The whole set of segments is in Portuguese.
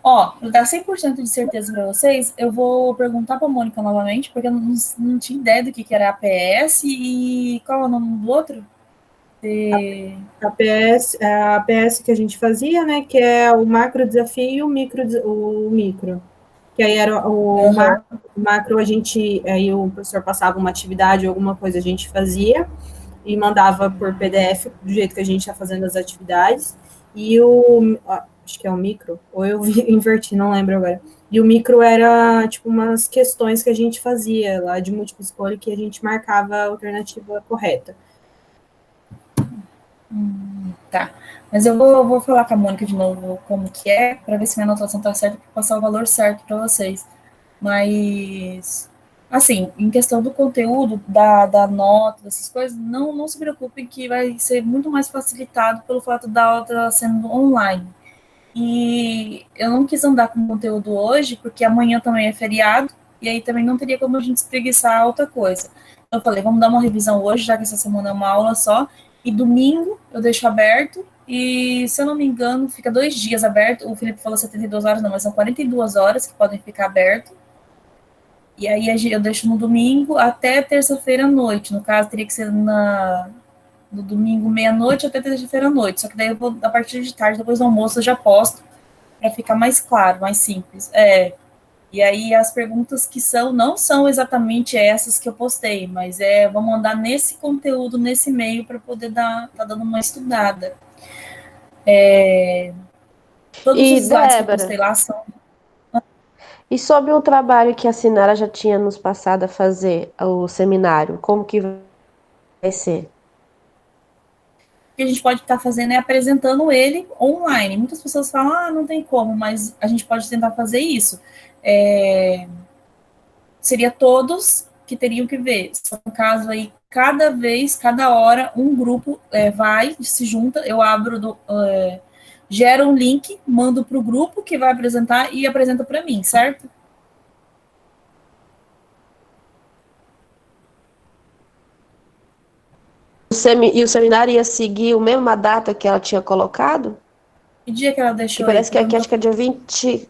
Ó, para dar 100% de certeza para vocês, eu vou perguntar para a Mônica novamente, porque eu não tinha ideia do que era APS e qual é o nome do outro? A APS que a gente fazia, né, que é o macro desafio e o micro. Que aí era o macro, a gente, aí o professor passava uma atividade, alguma coisa a gente fazia e mandava por PDF, do jeito que a gente está fazendo as atividades. E acho que é o micro, ou eu inverti, não lembro agora. E o micro era, tipo, umas questões que a gente fazia lá de múltipla escolha que a gente marcava a alternativa correta. Tá. Mas eu vou falar com a Mônica de novo como que é, para ver se minha anotação tá certa, para passar o valor certo para vocês. Mas, assim, em questão do conteúdo, da nota, dessas coisas, não se preocupem que vai ser muito mais facilitado pelo fato da aula estar sendo online. E eu não quis andar com conteúdo hoje, porque amanhã também é feriado, e aí também não teria como a gente espreguiçar outra coisa. Então eu falei, vamos dar uma revisão hoje, já que essa semana é uma aula só, e domingo eu deixo aberto, e se eu não me engano, fica 2 dias aberto. O Felipe falou 72 horas, não, mas são 42 horas que podem ficar aberto. E aí eu deixo no domingo até terça-feira à noite. No caso, teria que ser no domingo meia-noite até terça-feira à noite. Só que daí eu vou, a partir de tarde, depois do almoço, eu já posto para ficar mais claro, mais simples. E aí as perguntas que não são exatamente essas que eu postei, mas vamos andar nesse conteúdo, nesse meio, para poder tá dando uma estudada. Todos E, os slides que eu postei Débora, lá são. e sobre o trabalho que a Sinara já tinha nos passado a fazer, o seminário, como que vai ser? O que a gente pode estar fazendo é apresentando ele online. Muitas pessoas falam, não tem como, mas a gente pode tentar fazer isso. Seria todos que teriam que ver. Só no caso aí, cada vez, cada hora, um grupo vai, se junta, eu gero um link, mando para o grupo que vai apresentar e apresenta para mim, certo? E o seminário ia seguir a mesma data que ela tinha colocado? Que dia que ela Que deixou aí? parece que aqui acho que é dia 20.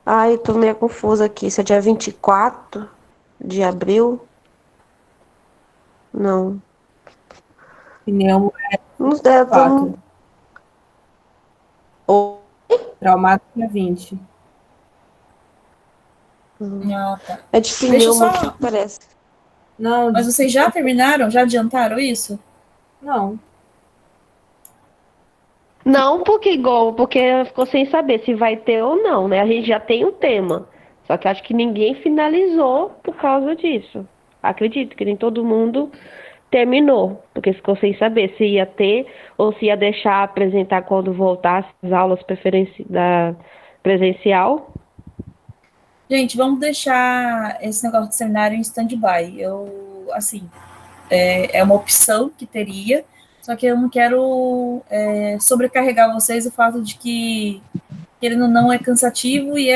Ai, tô meio confusa aqui. Se é dia 24 de abril? Não. Pneu Não sei, eu tô... 4, traumático é 20. Ah, tá. É de Deixa eu pneuma aqui, só. parece. Não, Mas vocês já terminaram? Já adiantaram isso? não. Não porque igual, porque ficou sem saber se vai ter ou não, né? A gente já tem o tema. Só que acho que ninguém finalizou por causa disso. Acredito que nem todo mundo terminou, porque ficou sem saber se ia ter ou se ia deixar apresentar quando voltasse as aulas da presencial. Gente, vamos deixar esse negócio de seminário em stand-by. Assim, é uma opção que teria, só que eu não quero sobrecarregar vocês o fato de que, querendo ou não, é cansativo e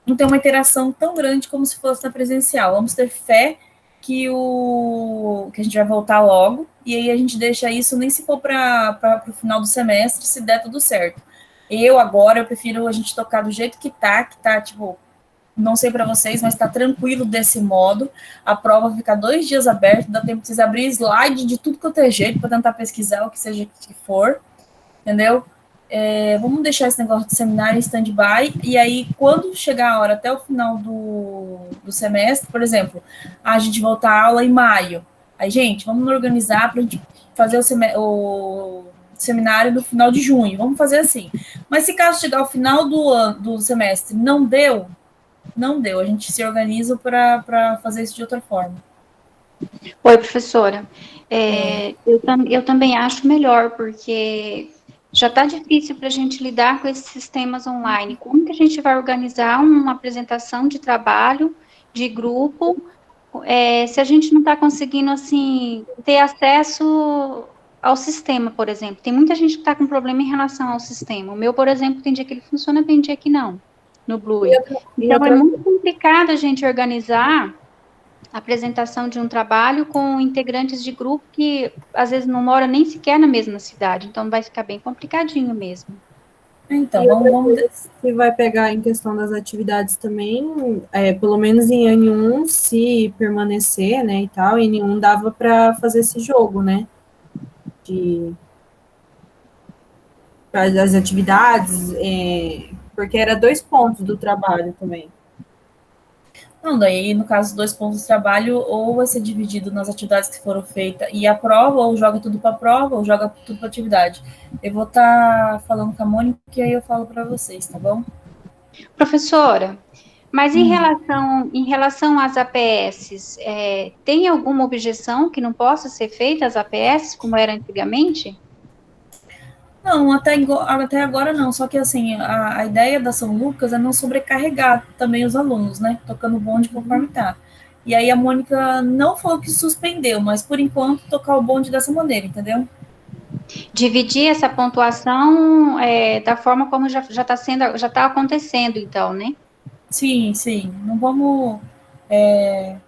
não tem uma interação tão grande como se fosse na presencial. Vamos ter fé que a gente vai voltar logo, e aí a gente deixa isso nem se for para o final do semestre, se der tudo certo. Eu prefiro a gente tocar do jeito que tá, tipo, não sei para vocês, mas está tranquilo desse modo. A prova fica 2 dias aberta, dá tempo de vocês abrir slide de tudo que eu tenho jeito para tentar pesquisar o que seja que for, entendeu? Vamos deixar esse negócio de seminário em stand-by, e aí, quando chegar a hora, até o final do semestre, por exemplo, a gente voltar à aula em maio. Aí, gente, vamos nos organizar para a gente fazer o seminário no final de junho. Vamos fazer assim. Mas se caso chegar ao final do semestre não deu. A gente se organiza para fazer isso de outra forma. Oi, professora. Eu também acho melhor, porque já está difícil para a gente lidar com esses sistemas online. Como que a gente vai organizar uma apresentação de trabalho, de grupo, se a gente não está conseguindo, assim, ter acesso ao sistema, por exemplo? Tem muita gente que está com problema em relação ao sistema. O meu, por exemplo, tem dia que ele funciona, tem dia que não, no Blue. Então, é muito complicado a gente organizar a apresentação de um trabalho com integrantes de grupo que às vezes não moram nem sequer na mesma cidade, então vai ficar bem complicadinho mesmo. Então, E outra vamos coisa que vai pegar em questão das atividades também, pelo menos em N1, se permanecer, né, e tal, em N1 dava para fazer esse jogo, né, de das atividades, porque era 2 pontos do trabalho também. Não, daí, no caso, 2 pontos de trabalho, ou vai ser dividido nas atividades que foram feitas e a prova, ou joga tudo para a prova, ou joga tudo para atividade. Eu vou estar falando com a Mônica, e aí eu falo para vocês, tá bom? Professora, mas em relação às APS, tem alguma objeção que não possa ser feita às APS, como era antigamente? Não, até agora não, só que assim, a ideia da São Lucas é não sobrecarregar também os alunos, né? Tocando o bonde conforme tá. E aí a Mônica não falou que suspendeu, mas por enquanto tocar o bonde dessa maneira, entendeu? Dividir essa pontuação da forma como já está sendo, já está acontecendo, então, né? Sim, sim. Não vamos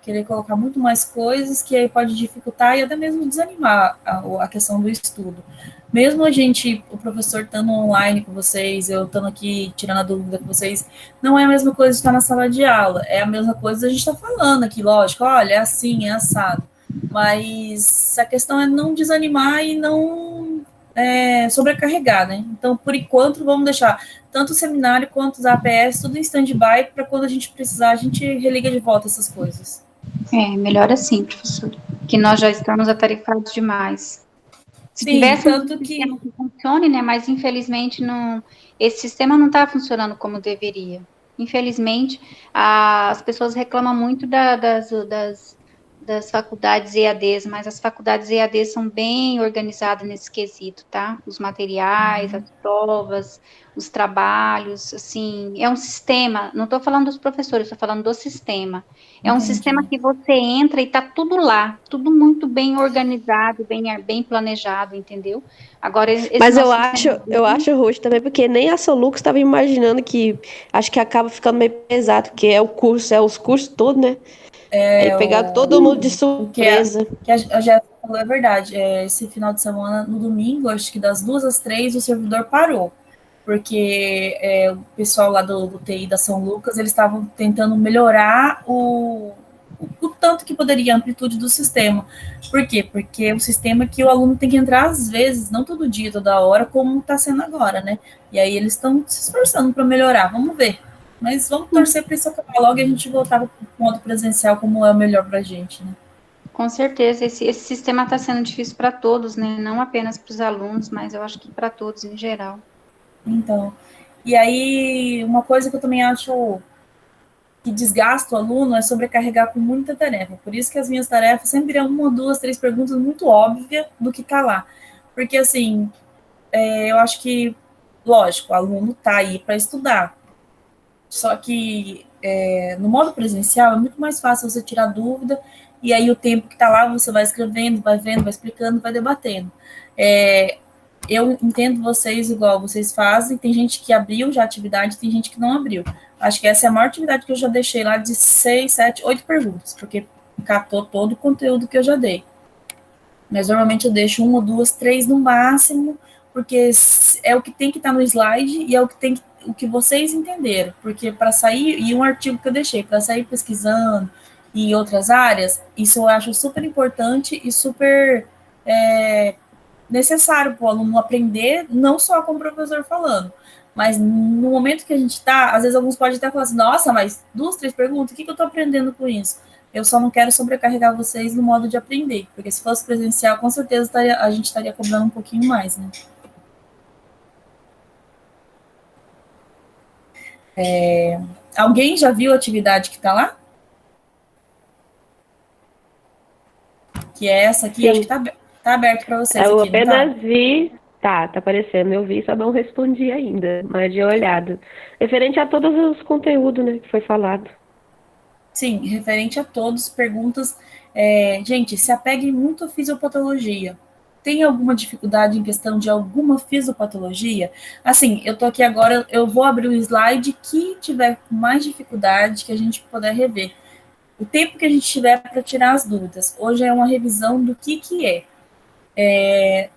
querer colocar muito mais coisas que aí pode dificultar e até mesmo desanimar a questão do estudo. Mesmo a gente, o professor estando online com vocês, eu estando aqui tirando a dúvida com vocês, não é a mesma coisa de estar na sala de aula, é a mesma coisa a gente está falando aqui, lógico, olha, é assim, é assado. Mas a questão é não desanimar e não sobrecarregar, né? Então, por enquanto, vamos deixar tanto o seminário quanto os APS, tudo em stand-by, para quando a gente precisar, a gente religa de volta essas coisas. Melhor assim, professor, que nós já estamos atarefados demais. Se Sim, tivéssemos tanto um que sistema que funcione, né, mas infelizmente esse sistema não está funcionando como deveria. Infelizmente, as pessoas reclamam muito das faculdades EADs, mas as faculdades EADs são bem organizadas nesse quesito, tá? Os materiais, as provas, os trabalhos, assim, é um sistema, não estou falando dos professores, estou falando do sistema. É um sistema que você entra e está tudo lá, tudo muito bem organizado, bem planejado, entendeu? Agora, Mas eu acho, Ruth, também, porque nem a Solux estava imaginando que acho que acaba ficando meio pesado, porque é o curso, é os cursos todos, né? Aí pegaram todo mundo de o que a surpresa. Jéssica falou é verdade. Esse final de semana, no domingo, acho que das 2 às 3, o servidor parou. Porque o pessoal lá do TI da São Lucas, eles estavam tentando melhorar o tanto que poderia a amplitude do sistema. Por quê? Porque é um sistema que o aluno tem que entrar às vezes, não todo dia, toda hora, como está sendo agora, né? E aí eles estão se esforçando para melhorar. Vamos ver. Mas vamos torcer para isso acabar logo e a gente voltar para o modo presencial como é o melhor para a gente, né? Com certeza, esse sistema está sendo difícil para todos, né? Não apenas para os alunos, mas eu acho que para todos em geral. Então, e aí uma coisa que eu também acho que desgasta o aluno é sobrecarregar com muita tarefa. Por isso que as minhas tarefas sempre é 1, 2, 3 perguntas muito óbvias do que está lá. Porque, assim, eu acho que, lógico, o aluno está aí para estudar. Só que no modo presencial é muito mais fácil você tirar dúvida e aí o tempo que está lá você vai escrevendo, vai vendo, vai explicando, vai debatendo. Eu entendo vocês igual vocês fazem, tem gente que abriu já a atividade, tem gente que não abriu. Acho que essa é a maior atividade que eu já deixei lá de 6, 7, 8 perguntas, porque catou todo o conteúdo que eu já dei. Mas normalmente eu deixo 1 ou 2, 3 no máximo, porque é o que tem que estar no slide e é o que vocês entenderam. Porque para sair, e um artigo que eu deixei, para sair pesquisando em outras áreas, isso eu acho super importante e super necessário para o aluno aprender, não só com o professor falando, mas no momento que a gente está, às vezes alguns podem até falar assim, nossa, mas 2, 3 perguntas, o que eu estou aprendendo com isso? Eu só não quero sobrecarregar vocês no modo de aprender, porque se fosse presencial, com certeza a gente estaria cobrando um pouquinho mais, né? Alguém já viu a atividade que está lá? Que é essa aqui, acho que Sim, tá aberto para vocês eu aqui, não tá? apenas vi. Tá aparecendo, eu vi, só não respondi ainda, mas de olhada. Referente a todos os conteúdos, né, que foi falado. Sim, referente a todos, perguntas. Gente, se apeguem muito à fisiopatologia. Tem alguma dificuldade em questão de alguma fisiopatologia? Assim, eu tô aqui agora, eu vou abrir o slide que tiver mais dificuldade, que a gente puder rever. O tempo que a gente tiver para tirar as dúvidas. Hoje é uma revisão do que é.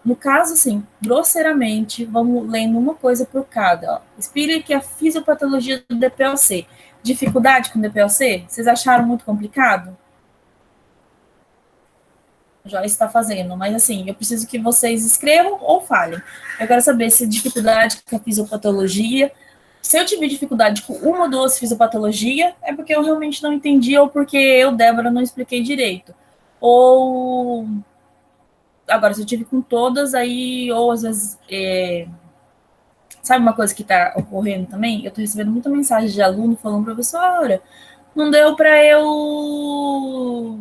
No caso, assim, grosseiramente, vamos lendo uma coisa por cada. Ó. Explique a fisiopatologia do DPLC. Dificuldade com DPLC? Vocês acharam muito complicado? Já está fazendo, mas assim, eu preciso que vocês escrevam ou falem. Eu quero saber se dificuldade com a fisiopatologia. Se eu tiver dificuldade com uma ou duas fisiopatologia, é porque eu realmente não entendi ou porque eu, Débora, não expliquei direito. Ou agora, se eu tive com todas, aí, ou às vezes, sabe uma coisa que está ocorrendo também? Eu estou recebendo muita mensagem de aluno falando, professora, não deu para eu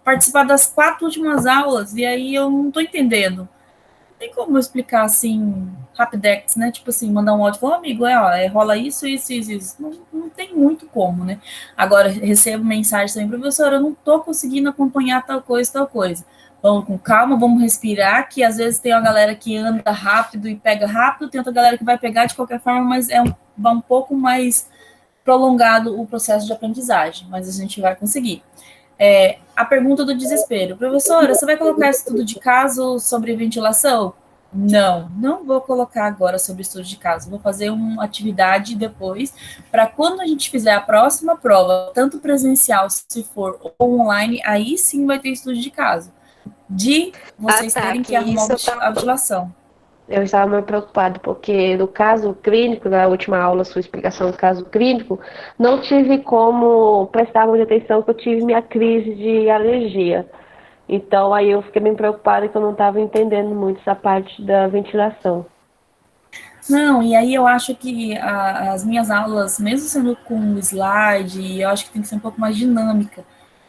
participar das 4 últimas aulas, e aí eu não estou entendendo. Não tem como eu explicar assim, rapidex, né? Tipo assim, mandar um áudio e falar, amigo, rola isso, isso, isso, isso. Não tem muito como, né? Agora, recebo mensagem também, professora, eu não estou conseguindo acompanhar tal coisa, tal coisa. Vamos com calma, vamos respirar, que às vezes tem uma galera que anda rápido e pega rápido, tem outra galera que vai pegar de qualquer forma, mas vai um pouco mais prolongado o processo de aprendizagem, mas a gente vai conseguir. A pergunta do desespero. Professora, você vai colocar estudo de caso sobre ventilação? Não, não vou colocar agora sobre estudo de caso. Vou fazer uma atividade depois, para quando a gente fizer a próxima prova, tanto presencial, se for, ou online, aí sim vai ter estudo de caso. De vocês terem que arrumar a ventilação. Eu estava meio preocupado, porque no caso clínico, na última aula, sua explicação do caso clínico, não tive como prestar muita atenção, porque eu tive minha crise de alergia. Então, aí eu fiquei bem preocupada que eu não estava entendendo muito essa parte da ventilação. Não, e aí eu acho que as minhas aulas, mesmo sendo com slide, eu acho que tem que ser um pouco mais dinâmica.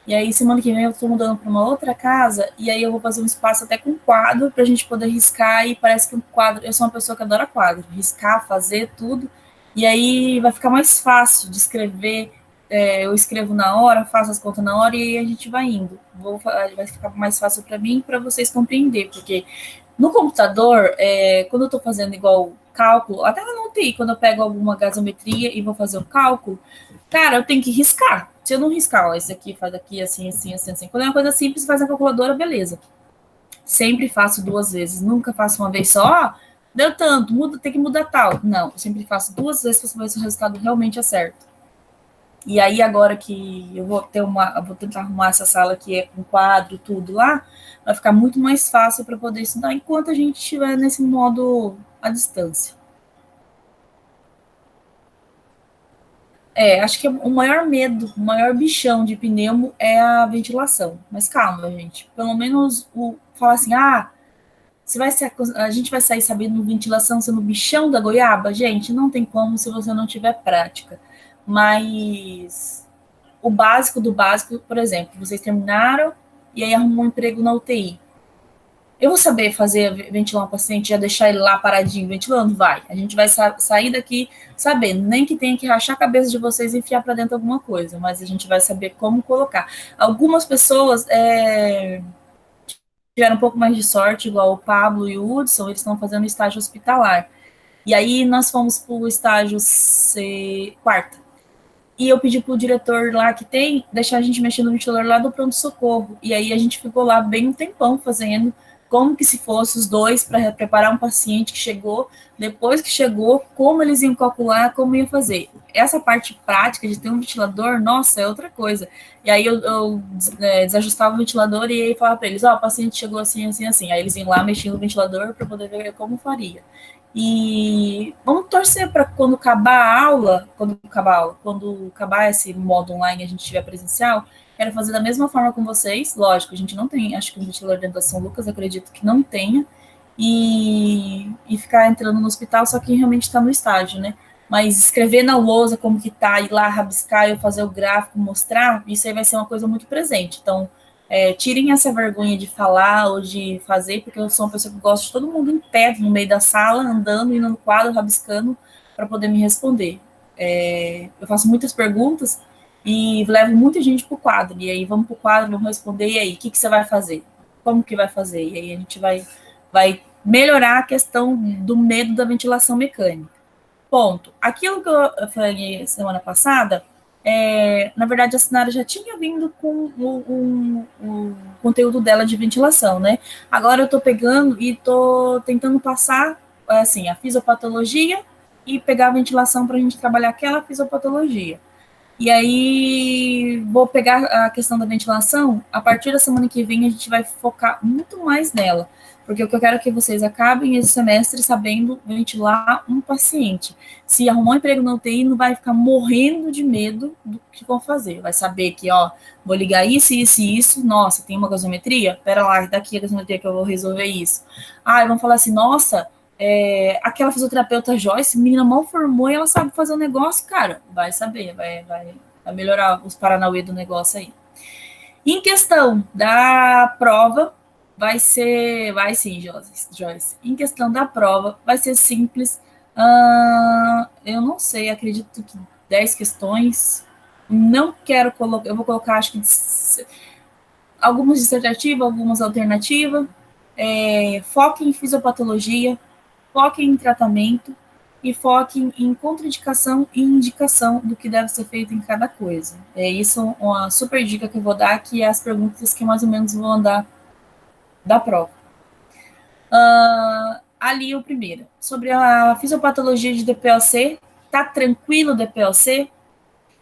E aí, semana que vem, eu estou mudando para uma outra casa, e aí eu vou fazer um espaço até com quadro, para a gente poder riscar, e parece que um quadro... Eu sou uma pessoa que adora quadro, riscar, fazer tudo, e aí vai ficar mais fácil de escrever, eu escrevo na hora, faço as contas na hora, e aí a gente vai indo. Vai ficar mais fácil para mim e para vocês compreender, porque no computador, quando eu estou fazendo igual cálculo, até na UTI, quando eu pego alguma gasometria e vou fazer um cálculo, cara, eu tenho que riscar. Se eu não riscar, ó, esse aqui faz aqui, assim, assim, assim, assim. Quando é uma coisa simples, faz na calculadora, beleza. Sempre faço 2 vezes, nunca faço uma vez só, deu tanto, tem que mudar tal. Não, eu sempre faço 2 vezes para saber se o resultado realmente é certo. E aí, agora que eu vou tentar arrumar essa sala que é com quadro, tudo lá, vai ficar muito mais fácil para poder estudar enquanto a gente estiver nesse modo à distância. Acho que o maior medo, o maior bichão de pneumo é a ventilação. Mas calma, gente. Pelo menos falar assim, a gente vai sair sabendo ventilação sendo o bichão da goiaba? Gente, não tem como se você não tiver prática. Mas o básico do básico, por exemplo, vocês terminaram e aí arrumam um emprego na UTI. Eu vou saber ventilar um paciente, já deixar ele lá paradinho, ventilando? Vai. A gente vai sair daqui sabendo, nem que tenha que rachar a cabeça de vocês e enfiar para dentro alguma coisa, mas a gente vai saber como colocar. Algumas pessoas tiveram um pouco mais de sorte, igual o Pablo e o Hudson, eles estão fazendo estágio hospitalar. E aí nós fomos para o estágio quarta. E eu pedi pro diretor lá que tem, deixar a gente mexer no ventilador lá do pronto-socorro. E aí a gente ficou lá bem um tempão fazendo, como que se fosse os dois, para preparar um paciente que chegou, depois que chegou, como eles iam calcular, como iam fazer. Essa parte prática de ter um ventilador, nossa, é outra coisa. E aí eu desajustava o ventilador e aí falava para eles, o paciente chegou assim, assim, assim. Aí eles iam lá mexendo no ventilador para poder ver como faria. E vamos torcer para quando acabar esse modo online e a gente estiver presencial, quero fazer da mesma forma com vocês. Lógico, a gente não tem, acho que um ventilador dentro da São Lucas, acredito que não tenha, e ficar entrando no hospital, só que realmente está no estágio, né? Mas escrever na lousa como que tá, ir lá rabiscar, eu fazer o gráfico, mostrar, isso aí vai ser uma coisa muito presente. Então, tirem essa vergonha de falar ou de fazer, porque eu sou uma pessoa que gosta de todo mundo em pé, no meio da sala, andando, indo no quadro, rabiscando, para poder me responder. Eu faço muitas perguntas e levo muita gente para o quadro, e aí vamos para o quadro, vamos responder, e aí, o que você vai fazer? Como que vai fazer? E aí a gente vai melhorar a questão do medo da ventilação mecânica. Ponto. Aquilo que eu falei semana passada, na verdade, a Sinara já tinha vindo com o conteúdo dela de ventilação, né? Agora eu estou pegando e estou tentando passar, assim, a fisiopatologia e pegar a ventilação para a gente trabalhar aquela fisiopatologia. E aí, vou pegar a questão da ventilação, a partir da semana que vem a gente vai focar muito mais nela, porque o que eu quero é que vocês acabem esse semestre sabendo ventilar um paciente. Se arrumar um emprego na UTI, não vai ficar morrendo de medo do que vão fazer. Vai saber que, ó, vou ligar isso, isso e isso, nossa, tem uma gasometria? Pera lá, daqui a gasometria que eu vou resolver isso. Ah, vão falar assim, nossa, aquela fisioterapeuta Joyce, menina mal formou e ela sabe fazer o negócio, cara, vai saber, vai melhorar os paranauê do negócio aí. Em questão da prova, vai sim, Joyce. Em questão da prova, vai ser simples. Eu não sei, acredito que 10 questões. Não quero colocar, eu vou colocar, acho que algumas dissertativas, algumas alternativas. Foque em fisiopatologia, foque em tratamento e foque em contraindicação e indicação do que deve ser feito em cada coisa. Isso uma super dica que eu vou dar, que é as perguntas que mais ou menos vão andar da prova. Ali o primeiro, sobre a fisiopatologia de DPOC, tá tranquilo o DPOC?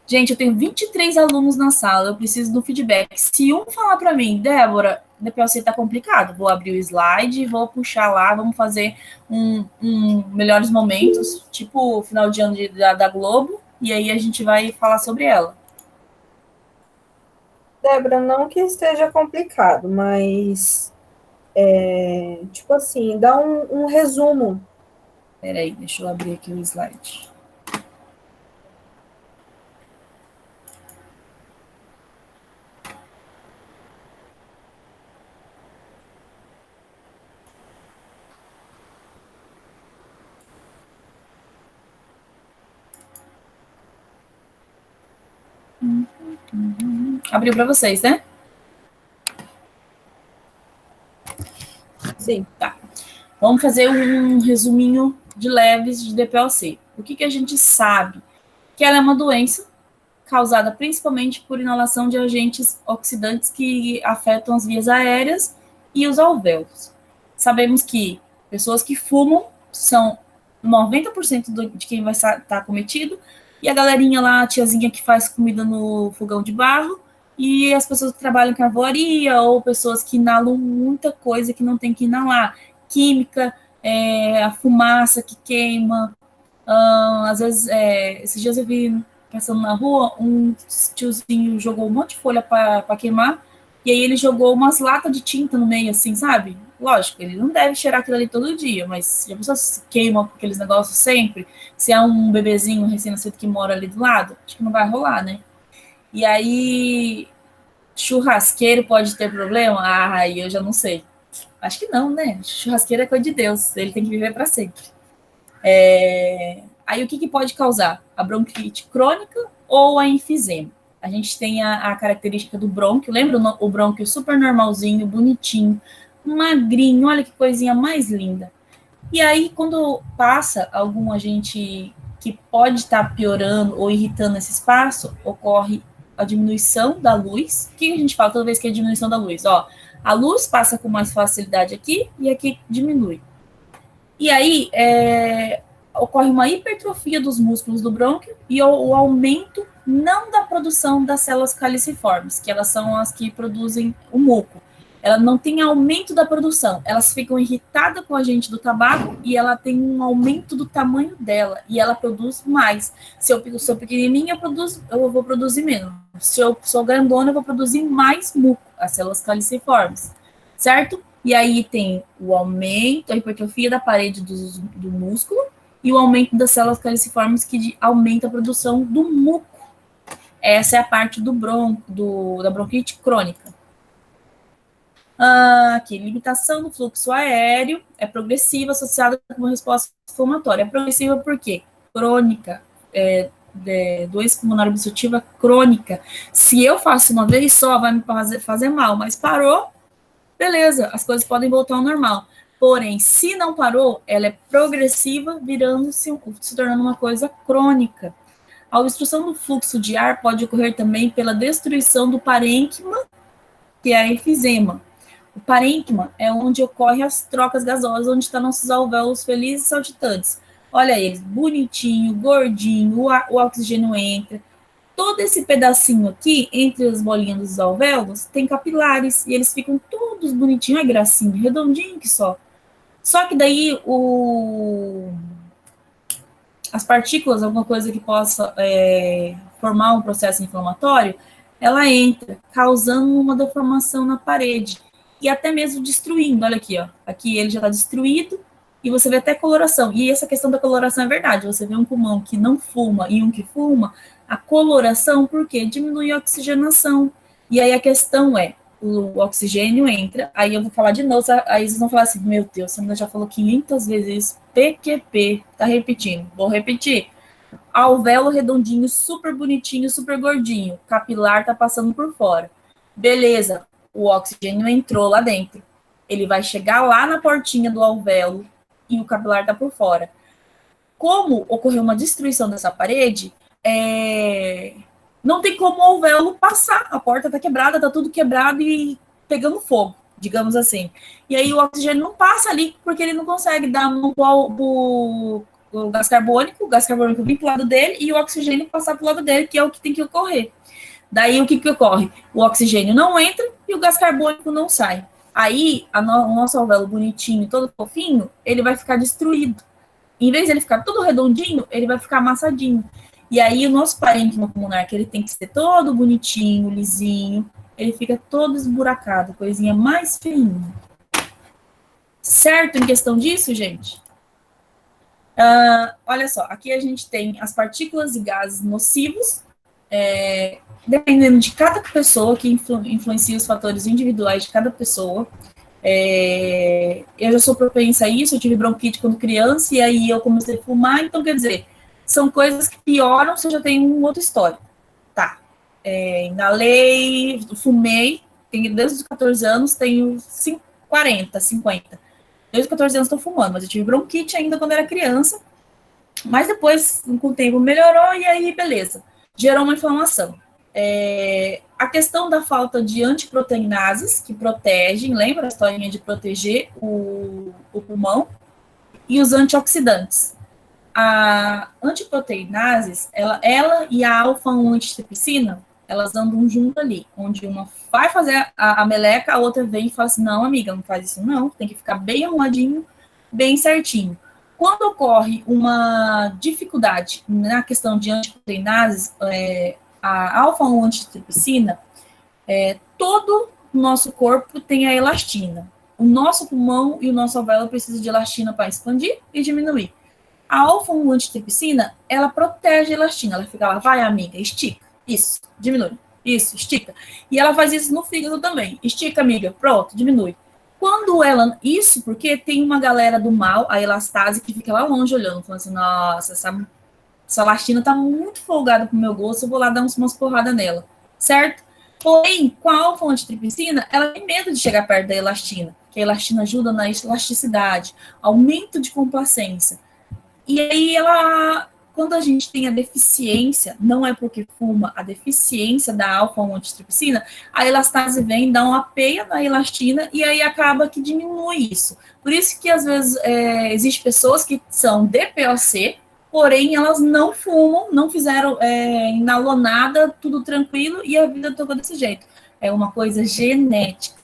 Gente, eu tenho 23 alunos na sala, eu preciso do feedback. Se um falar para mim, Débora, DPOC tá complicado, vou abrir o slide, vou puxar lá, vamos fazer um melhores momentos, tipo o final de ano da Globo, e aí a gente vai falar sobre ela. Débora, não que esteja complicado, mas tipo assim, dá um resumo. Peraí, deixa eu abrir aqui o slide. Abriu para vocês, né? Sim. Tá. Vamos fazer um resuminho de leves de DPOC. O que a gente sabe? Que ela é uma doença causada principalmente por inalação de agentes oxidantes que afetam as vias aéreas e os alvéolos. Sabemos que pessoas que fumam são 90% de quem vai estar acometido, e a galerinha lá, a tiazinha que faz comida no fogão de barro, e as pessoas que trabalham em carvoaria, ou pessoas que inalam muita coisa que não tem que inalar, química, a fumaça que queima. Às vezes, esses dias eu vi, passando na rua, um tiozinho jogou um monte de folha para queimar, e aí ele jogou umas latas de tinta no meio, assim, sabe? Lógico, ele não deve cheirar aquilo ali todo dia, mas já pessoas se queimam com aqueles negócios sempre, se é um bebezinho recém-nascido que mora ali do lado, acho que não vai rolar, né? E aí, churrasqueiro pode ter problema? Aí eu já não sei. Acho que não, né? Churrasqueiro é coisa de Deus, ele tem que viver para sempre. Aí o que pode causar? A bronquite crônica ou a enfisema? A gente tem a característica do brônquio, lembra o brônquio super normalzinho, bonitinho, magrinho, olha que coisinha mais linda. E aí, quando passa algum agente que pode estar piorando ou irritando esse espaço, ocorre a diminuição da luz. O que a gente fala toda vez que é diminuição da luz? Ó, a luz passa com mais facilidade aqui e aqui diminui. E aí, ocorre uma hipertrofia dos músculos do brônquio e o aumento não da produção das células caliciformes, que elas são as que produzem o muco. Ela não tem aumento da produção, elas ficam irritadas com o agente do tabaco e ela tem um aumento do tamanho dela e ela produz mais. Se eu sou pequenininha, eu vou produzir menos. Se eu sou grandona, eu vou produzir mais muco, as células caliciformes, certo? E aí tem o aumento, a hipertrofia da parede do músculo e o aumento das células caliciformes que aumenta a produção do muco. Essa é a parte da bronquite crônica. Aqui, limitação do fluxo aéreo é progressiva, associada com uma resposta inflamatória. É progressiva por quê? Crônica, doença pulmonar obstrutiva crônica. Se eu faço uma vez só, vai me fazer mal, mas parou, beleza, as coisas podem voltar ao normal. Porém, se não parou, ela é progressiva, se tornando uma coisa crônica. A obstrução do fluxo de ar pode ocorrer também pela destruição do parênquima, que é a enfisema. O parênquima é onde ocorrem as trocas gasosas, onde estão nossos alvéolos felizes e saltitantes. Olha eles, bonitinho, gordinho, o oxigênio entra. Todo esse pedacinho aqui, entre as bolinhas dos alvéolos, tem capilares, e eles ficam todos bonitinhos, é gracinha, redondinho que só. Só que daí as partículas, alguma coisa que possa formar um processo inflamatório, ela entra, causando uma deformação na parede, e até mesmo destruindo, olha aqui, ó, aqui ele já está destruído, e você vê até coloração, e essa questão da coloração é verdade, você vê um pulmão que não fuma e um que fuma, a coloração, por quê? Diminui a oxigenação, e aí a questão é, o oxigênio entra, aí eu vou falar de novo, aí vocês vão falar assim, meu Deus, você já falou 500 vezes isso, PQP, tá repetindo, vou repetir, alvéolo redondinho, super bonitinho, super gordinho, capilar tá passando por fora, beleza, o oxigênio entrou lá dentro, ele vai chegar lá na portinha do alvéolo e o capilar tá por fora. Como ocorreu uma destruição dessa parede, não tem como o alvéolo passar, a porta está quebrada, está tudo quebrado e pegando fogo, digamos assim. E aí o oxigênio não passa ali, porque ele não consegue dar mão o gás carbônico vir para o lado dele e o oxigênio passar para o lado dele, que é o que tem que ocorrer. Daí o que ocorre? O oxigênio não entra e o gás carbônico não sai. Aí o nosso alvéolo bonitinho, todo fofinho, ele vai ficar destruído. Em vez de ele ficar todo redondinho, ele vai ficar amassadinho. E aí o nosso parênquima pulmonar, que ele tem que ser todo bonitinho, lisinho, ele fica todo esburacado, coisinha mais feinha. Certo em questão disso, gente? Olha só, aqui a gente tem as partículas e gases nocivos, dependendo de cada pessoa, que influencia os fatores individuais de cada pessoa. Eu já sou propensa a isso, eu tive bronquite quando criança, e aí eu comecei a fumar, então quer dizer, são coisas que pioram se eu já tenho um outro histórico. Tá. Inalei, fumei, desde os 14 anos, tenho 40, 50. Desde os 14 anos estou fumando, mas eu tive bronquite ainda quando era criança, mas depois, com o tempo, melhorou, e aí, beleza. Gerou uma inflamação. A questão da falta de antiproteinases, que protegem, lembra a historinha de proteger o pulmão, e os antioxidantes. A antiproteinases, ela e a alfa-1 antitrypsina, elas andam junto ali, onde uma vai fazer a meleca, a outra vem e fala assim, não, amiga, não faz isso não, tem que ficar bem arrumadinho, bem certinho. Quando ocorre uma dificuldade na questão de antiproteinases, a alfa-1 antitrypsina, todo o nosso corpo tem a elastina. O nosso pulmão e o nosso alvéolo precisam de elastina para expandir e diminuir. A alfa-1 antitrypsina, ela protege a elastina. Ela fica lá, vai amiga, estica. Isso, diminui. Isso, estica. E ela faz isso no fígado também. Estica, amiga, pronto, diminui. Quando ela... Isso porque tem uma galera do mal, a elastase, que fica lá longe olhando, falando assim, nossa, essa elastina tá muito folgada pro meu gosto, eu vou lá dar umas porradas nela, certo? Porém, com a alfa-1 antitrypsina, ela tem medo de chegar perto da elastina, porque a elastina ajuda na elasticidade, aumento de complacência. E aí quando a gente tem a deficiência, não é porque fuma, a deficiência da alfa-1 antitrypsina, a elastase vem, dá uma peia na elastina e aí acaba que diminui isso. Por isso que às vezes existem pessoas que são DPOC, porém elas não fumam, não fizeram inalou nada, tudo tranquilo e a vida tocou desse jeito. É uma coisa genética.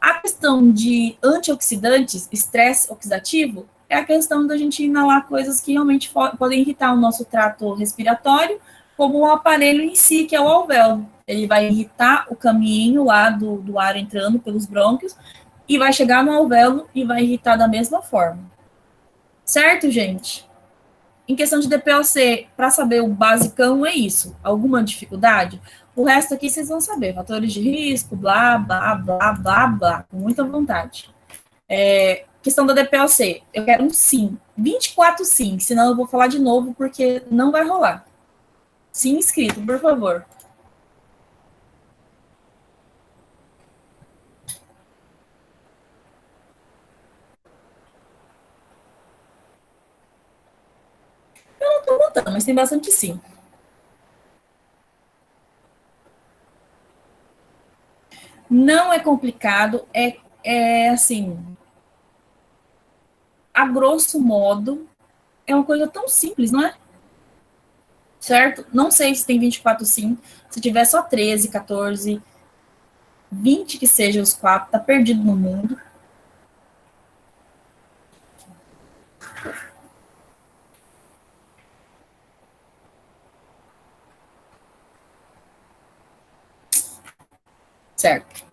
A questão de antioxidantes, estresse oxidativo, é a questão da gente inalar coisas que realmente podem irritar o nosso trato respiratório, como o aparelho em si, que é o alvéolo. Ele vai irritar o caminho lá do ar entrando pelos brônquios e vai chegar no alvéolo e vai irritar da mesma forma. Certo, gente? Em questão de DPOC, para saber o basicão é isso. Alguma dificuldade? O resto aqui vocês vão saber. Fatores de risco, blá, blá, blá, blá, blá. Com muita vontade. Questão da DPOC, eu quero um sim. 24 sim, senão eu vou falar de novo, porque não vai rolar. Sim inscrito, por favor. Eu não tô contando, mas tem bastante sim. Não é complicado, é assim, a grosso modo, é uma coisa tão simples, não é? Certo? Não sei se tem 24 sim, se tiver só 13, 14, 20 que seja os 4, tá perdido no mundo. Certo.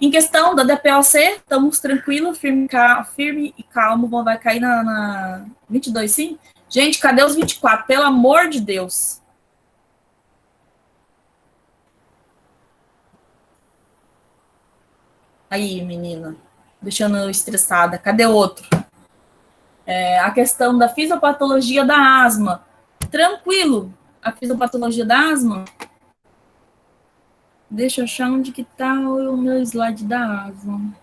Em questão da DPOC, estamos tranquilos, firme e calmo, vai cair na 22, sim? Gente, cadê os 24? Pelo amor de Deus. Aí, menina, deixando eu estressada. Cadê outro? A questão da fisiopatologia da asma. Tranquilo. A fisiopatologia da asma. Deixa eu achar onde que tá o meu slide da asma.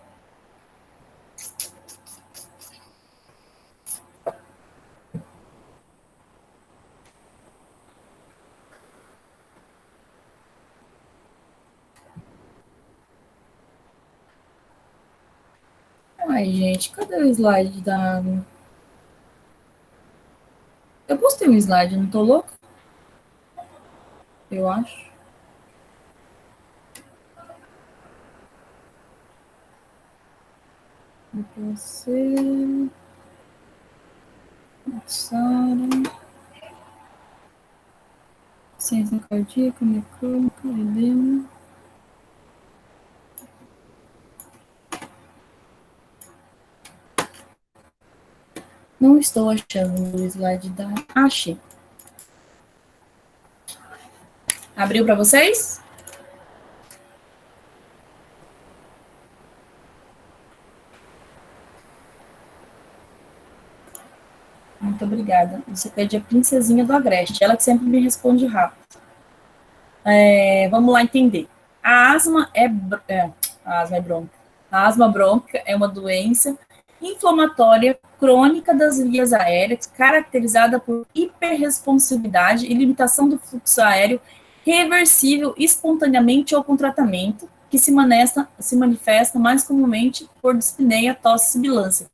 Ai, gente, cadê o slide da asma? Eu postei um slide, não tô louco? Eu acho. Você. Sara. Ciência cardíaca, mecânica, edema. Não estou achando o slide da. Achei. Abriu para vocês? Muito obrigada. Você pede a princesinha do Agreste. Ela que sempre me responde rápido. Vamos lá entender. A asma a asma é bronca. A asma brônquica é uma doença inflamatória crônica das vias aéreas, caracterizada por hiperresponsividade e limitação do fluxo aéreo, reversível espontaneamente ou com tratamento, que se manifesta mais comumente por dispneia, tosse e sibilância.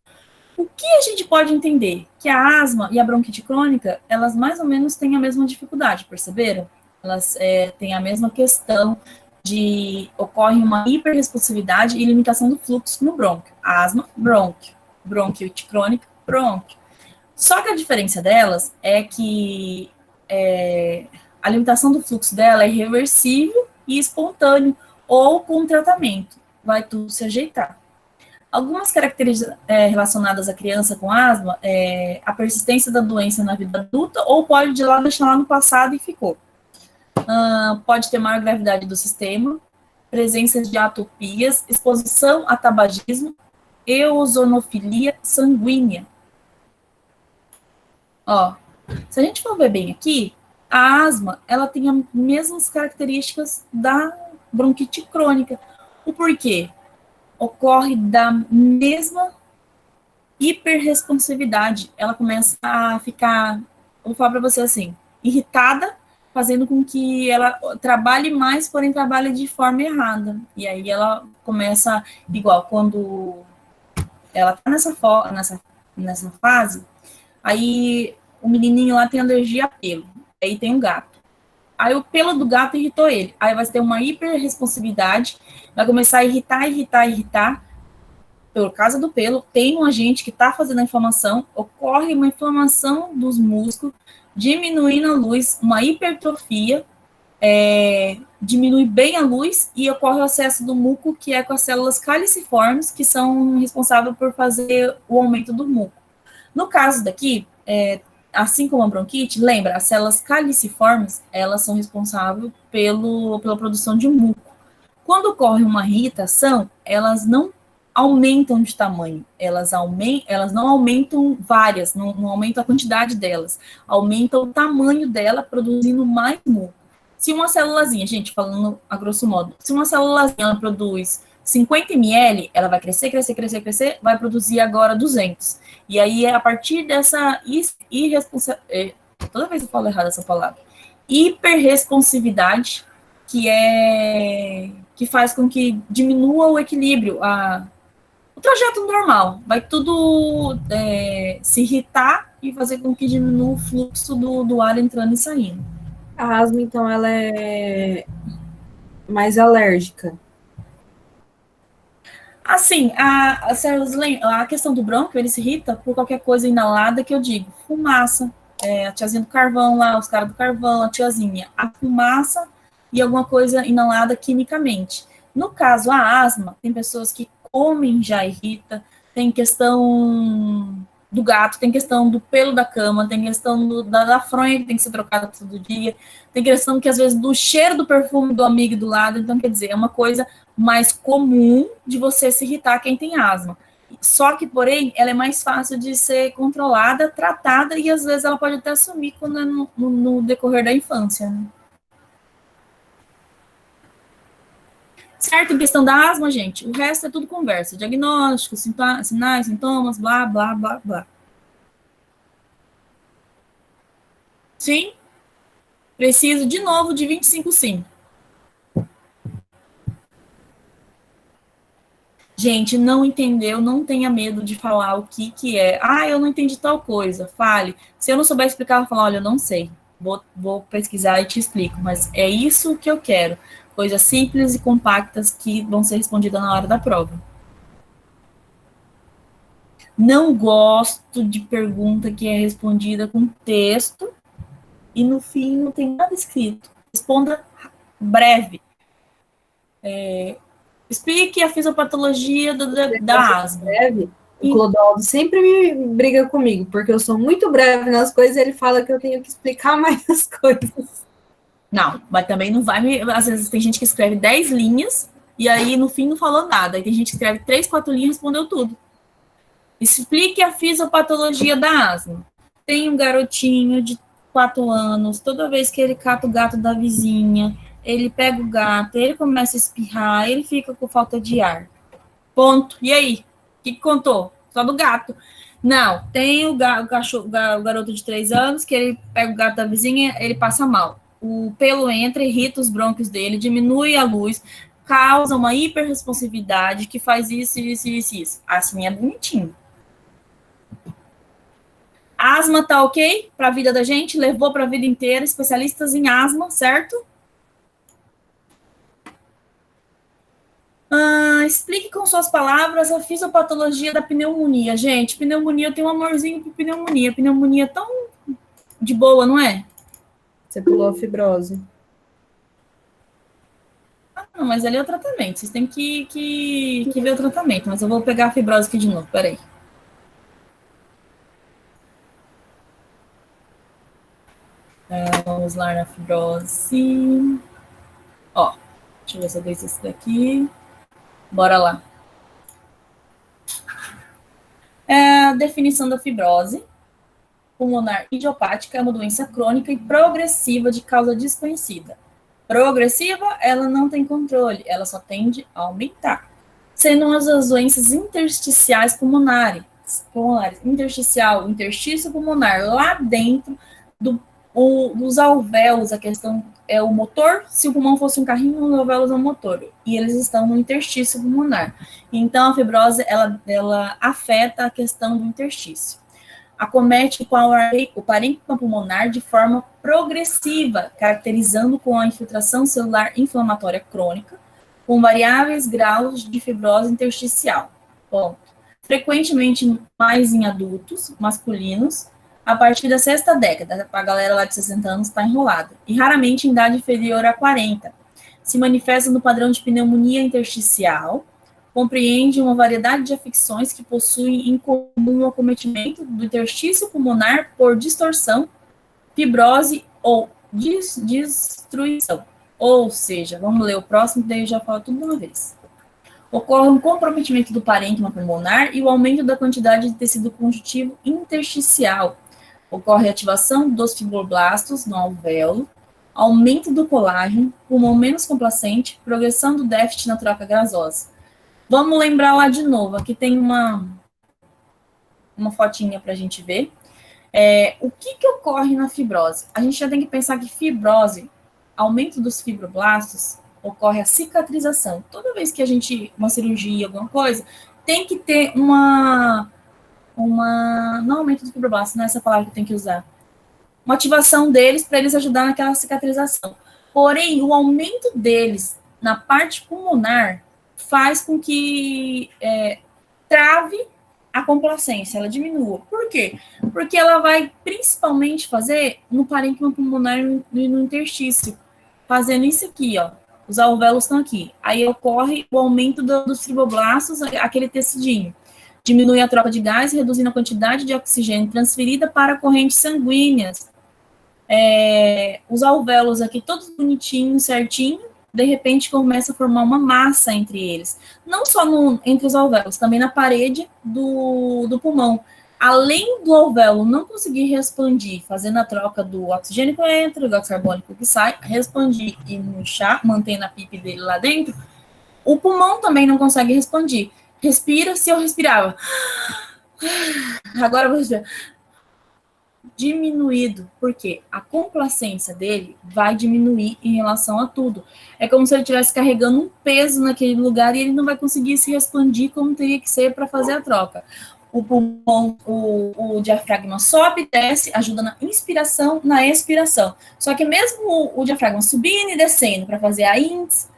O que a gente pode entender? Que a asma e a bronquite crônica, elas mais ou menos têm a mesma dificuldade, perceberam? Elas têm a mesma questão de ocorre uma hiperresponsividade e limitação do fluxo no brônquio. Asma, brônquio. Bronquite crônica, brônquio. Só que a diferença delas é que a limitação do fluxo dela é reversível e espontâneo, ou com tratamento. Vai tudo se ajeitar. Algumas características relacionadas à criança com asma a persistência da doença na vida adulta, ou pode deixar lá no passado e ficou. Pode ter maior gravidade do sistema, presença de atopias, exposição a tabagismo, eosinofilia sanguínea. Ó, se a gente for ver bem aqui, a asma, ela tem as mesmas características da bronquite crônica. O porquê? Ocorre da mesma hiperresponsividade. Ela começa a ficar, vou falar para você assim, irritada, fazendo com que ela trabalhe mais, porém trabalhe de forma errada. E aí ela começa, igual, quando ela tá nessa fase, aí o menininho lá tem alergia a pelo, aí tem um gato. Aí o pelo do gato irritou ele. Aí vai ter uma hiperresponsividade, vai começar a irritar. Por causa do pelo, tem um agente que está fazendo a inflamação, ocorre uma inflamação dos músculos, diminuindo a luz, uma hipertrofia, diminui bem a luz e ocorre o acesso do muco, que é com as células caliciformes, que são responsáveis por fazer o aumento do muco. No caso daqui, assim como a bronquite, lembra, as células caliciformes, elas são responsáveis pela produção de muco. Quando ocorre uma irritação, elas não aumentam de tamanho, elas não aumentam várias, não aumentam a quantidade delas, aumentam o tamanho dela, produzindo mais muco. Se uma célulazinha, gente, falando a grosso modo, se uma célulazinha produz 50 ml, ela vai crescer, vai produzir agora 200. E aí, a partir dessa toda vez eu falo errado essa palavra, hiperresponsividade, que que faz com que diminua o equilíbrio, o trajeto normal. Vai tudo se irritar e fazer com que diminua o fluxo do ar entrando e saindo. A asma, então, ela é mais alérgica. Assim, a questão do brônquio, ele se irrita por qualquer coisa inalada que eu digo. Fumaça, a tiazinha do carvão lá, os caras do carvão, a tiazinha. A fumaça e alguma coisa inalada quimicamente. No caso, a asma, tem pessoas que comem já irrita, tem questão do gato, tem questão do pelo da cama, tem questão da fronha que tem que ser trocada todo dia, tem questão que, às vezes, do cheiro do perfume do amigo do lado. Então, quer dizer, é uma coisa mais comum de você se irritar quem tem asma. Só que, porém, ela é mais fácil de ser controlada, tratada, e às vezes ela pode até sumir quando é no decorrer da infância, né? Certo? Em questão da asma, gente, o resto é tudo conversa. Diagnóstico, sinais, sintomas, blá, blá, blá, blá. Sim? Preciso, de novo, de 25 sim. Gente, não entendeu, não tenha medo de falar o que é. Eu não entendi tal coisa. Fale. Se eu não souber explicar, eu vou falar, olha, eu não sei. Vou pesquisar e te explico. Mas é isso que eu quero. Coisas simples e compactas que vão ser respondidas na hora da prova. Não gosto de pergunta que é respondida com texto e no fim não tem nada escrito. Responda breve. Explique a fisiopatologia da asma. Breve. O Clodoaldo sempre me briga comigo, porque eu sou muito breve nas coisas e ele fala que eu tenho que explicar mais as coisas. Não, mas também não vai me... Às vezes tem gente que escreve 10 linhas e aí no fim não falou nada. Aí tem gente que escreve 3, 4 linhas e respondeu tudo. Explique a fisiopatologia da asma. Tem um garotinho de 4 anos, toda vez que ele cata o gato da vizinha, ele pega o gato, ele começa a espirrar, ele fica com falta de ar. Ponto. E aí? O que contou? Só do gato. Não, tem o garoto de 3 anos, que ele pega o gato da vizinha, ele passa mal. O pelo entra, irrita os brônquios dele, diminui a luz, causa uma hiperresponsividade que faz isso. Assim é bonitinho. Asma tá ok para a vida da gente? Levou para a vida inteira, especialistas em asma, certo? Explique com suas palavras a fisiopatologia da pneumonia. Gente, pneumonia, eu tenho um amorzinho por pneumonia. Pneumonia é tão de boa, não é? Você pulou a fibrose. Não, mas ali é o tratamento. Vocês têm que ver o tratamento. Mas eu vou pegar a fibrose aqui de novo, peraí. Vamos lá na fibrose. Ó, deixa eu ver se eu deixo esse daqui. Bora lá. A definição da fibrose pulmonar idiopática é uma doença crônica e progressiva de causa desconhecida. Progressiva, ela não tem controle, ela só tende a aumentar. Sendo as doenças intersticiais pulmonares. Intersticial, interstício pulmonar, lá dentro dos alvéolos, a questão é o motor. Se o pulmão fosse um carrinho, os alvéolos é o motor, e eles estão no interstício pulmonar. Então, a fibrose, ela afeta a questão do interstício. Acomete o parênquima pulmonar de forma progressiva, caracterizando com a infiltração celular inflamatória crônica, com variáveis graus de fibrose intersticial. Ponto. Frequentemente mais em adultos masculinos, a partir da sexta década, a galera lá de 60 anos está enrolada, e raramente em idade inferior a 40. Se manifesta no padrão de pneumonia intersticial, compreende uma variedade de afecções que possuem em comum o acometimento do interstício pulmonar por distorção, fibrose ou destruição. Ou seja, vamos ler o próximo, daí eu já falo tudo de uma vez. Ocorre um comprometimento do parênquima pulmonar e o aumento da quantidade de tecido conjuntivo intersticial. Ocorre ativação dos fibroblastos no alvéolo, aumento do colágeno, pulmão menos complacente, progressão do déficit na troca gasosa. Vamos lembrar lá de novo, aqui tem uma fotinha para a gente ver. O que ocorre na fibrose? A gente já tem que pensar que fibrose, aumento dos fibroblastos, ocorre a cicatrização. Toda vez que a gente, uma cirurgia, alguma coisa, tem que ter não aumento dos fibroblastos, não é essa palavra que tem que usar. Uma ativação deles para eles ajudar naquela cicatrização. Porém, o aumento deles na parte pulmonar faz com que trave a complacência, ela diminua. Por quê? Porque ela vai principalmente fazer no parênquima pulmonar e no interstício, fazendo isso aqui, ó. Os alvéolos estão aqui. Aí ocorre o aumento dos fibroblastos, aquele tecidinho. Diminui a troca de gás, reduzindo a quantidade de oxigênio transferida para correntes sanguíneas. Os alvéolos aqui, todos bonitinhos, certinho, de repente começa a formar uma massa entre eles. Não só entre os alvéolos, também na parede do pulmão. Além do alvéolo não conseguir expandir, fazendo a troca do oxigênio que entra, do gás carbônico que sai, expandir e murchar, mantendo a PIP dele lá dentro, o pulmão também não consegue expandir. Respira, se eu respirava. Agora eu vou respirar. Diminuído, porque a complacência dele vai diminuir em relação a tudo. É como se ele estivesse carregando um peso naquele lugar e ele não vai conseguir se expandir como teria que ser para fazer a troca. O pulmão, o diafragma sobe, desce, ajuda na inspiração, na expiração. Só que mesmo o diafragma subindo e descendo para fazer a ins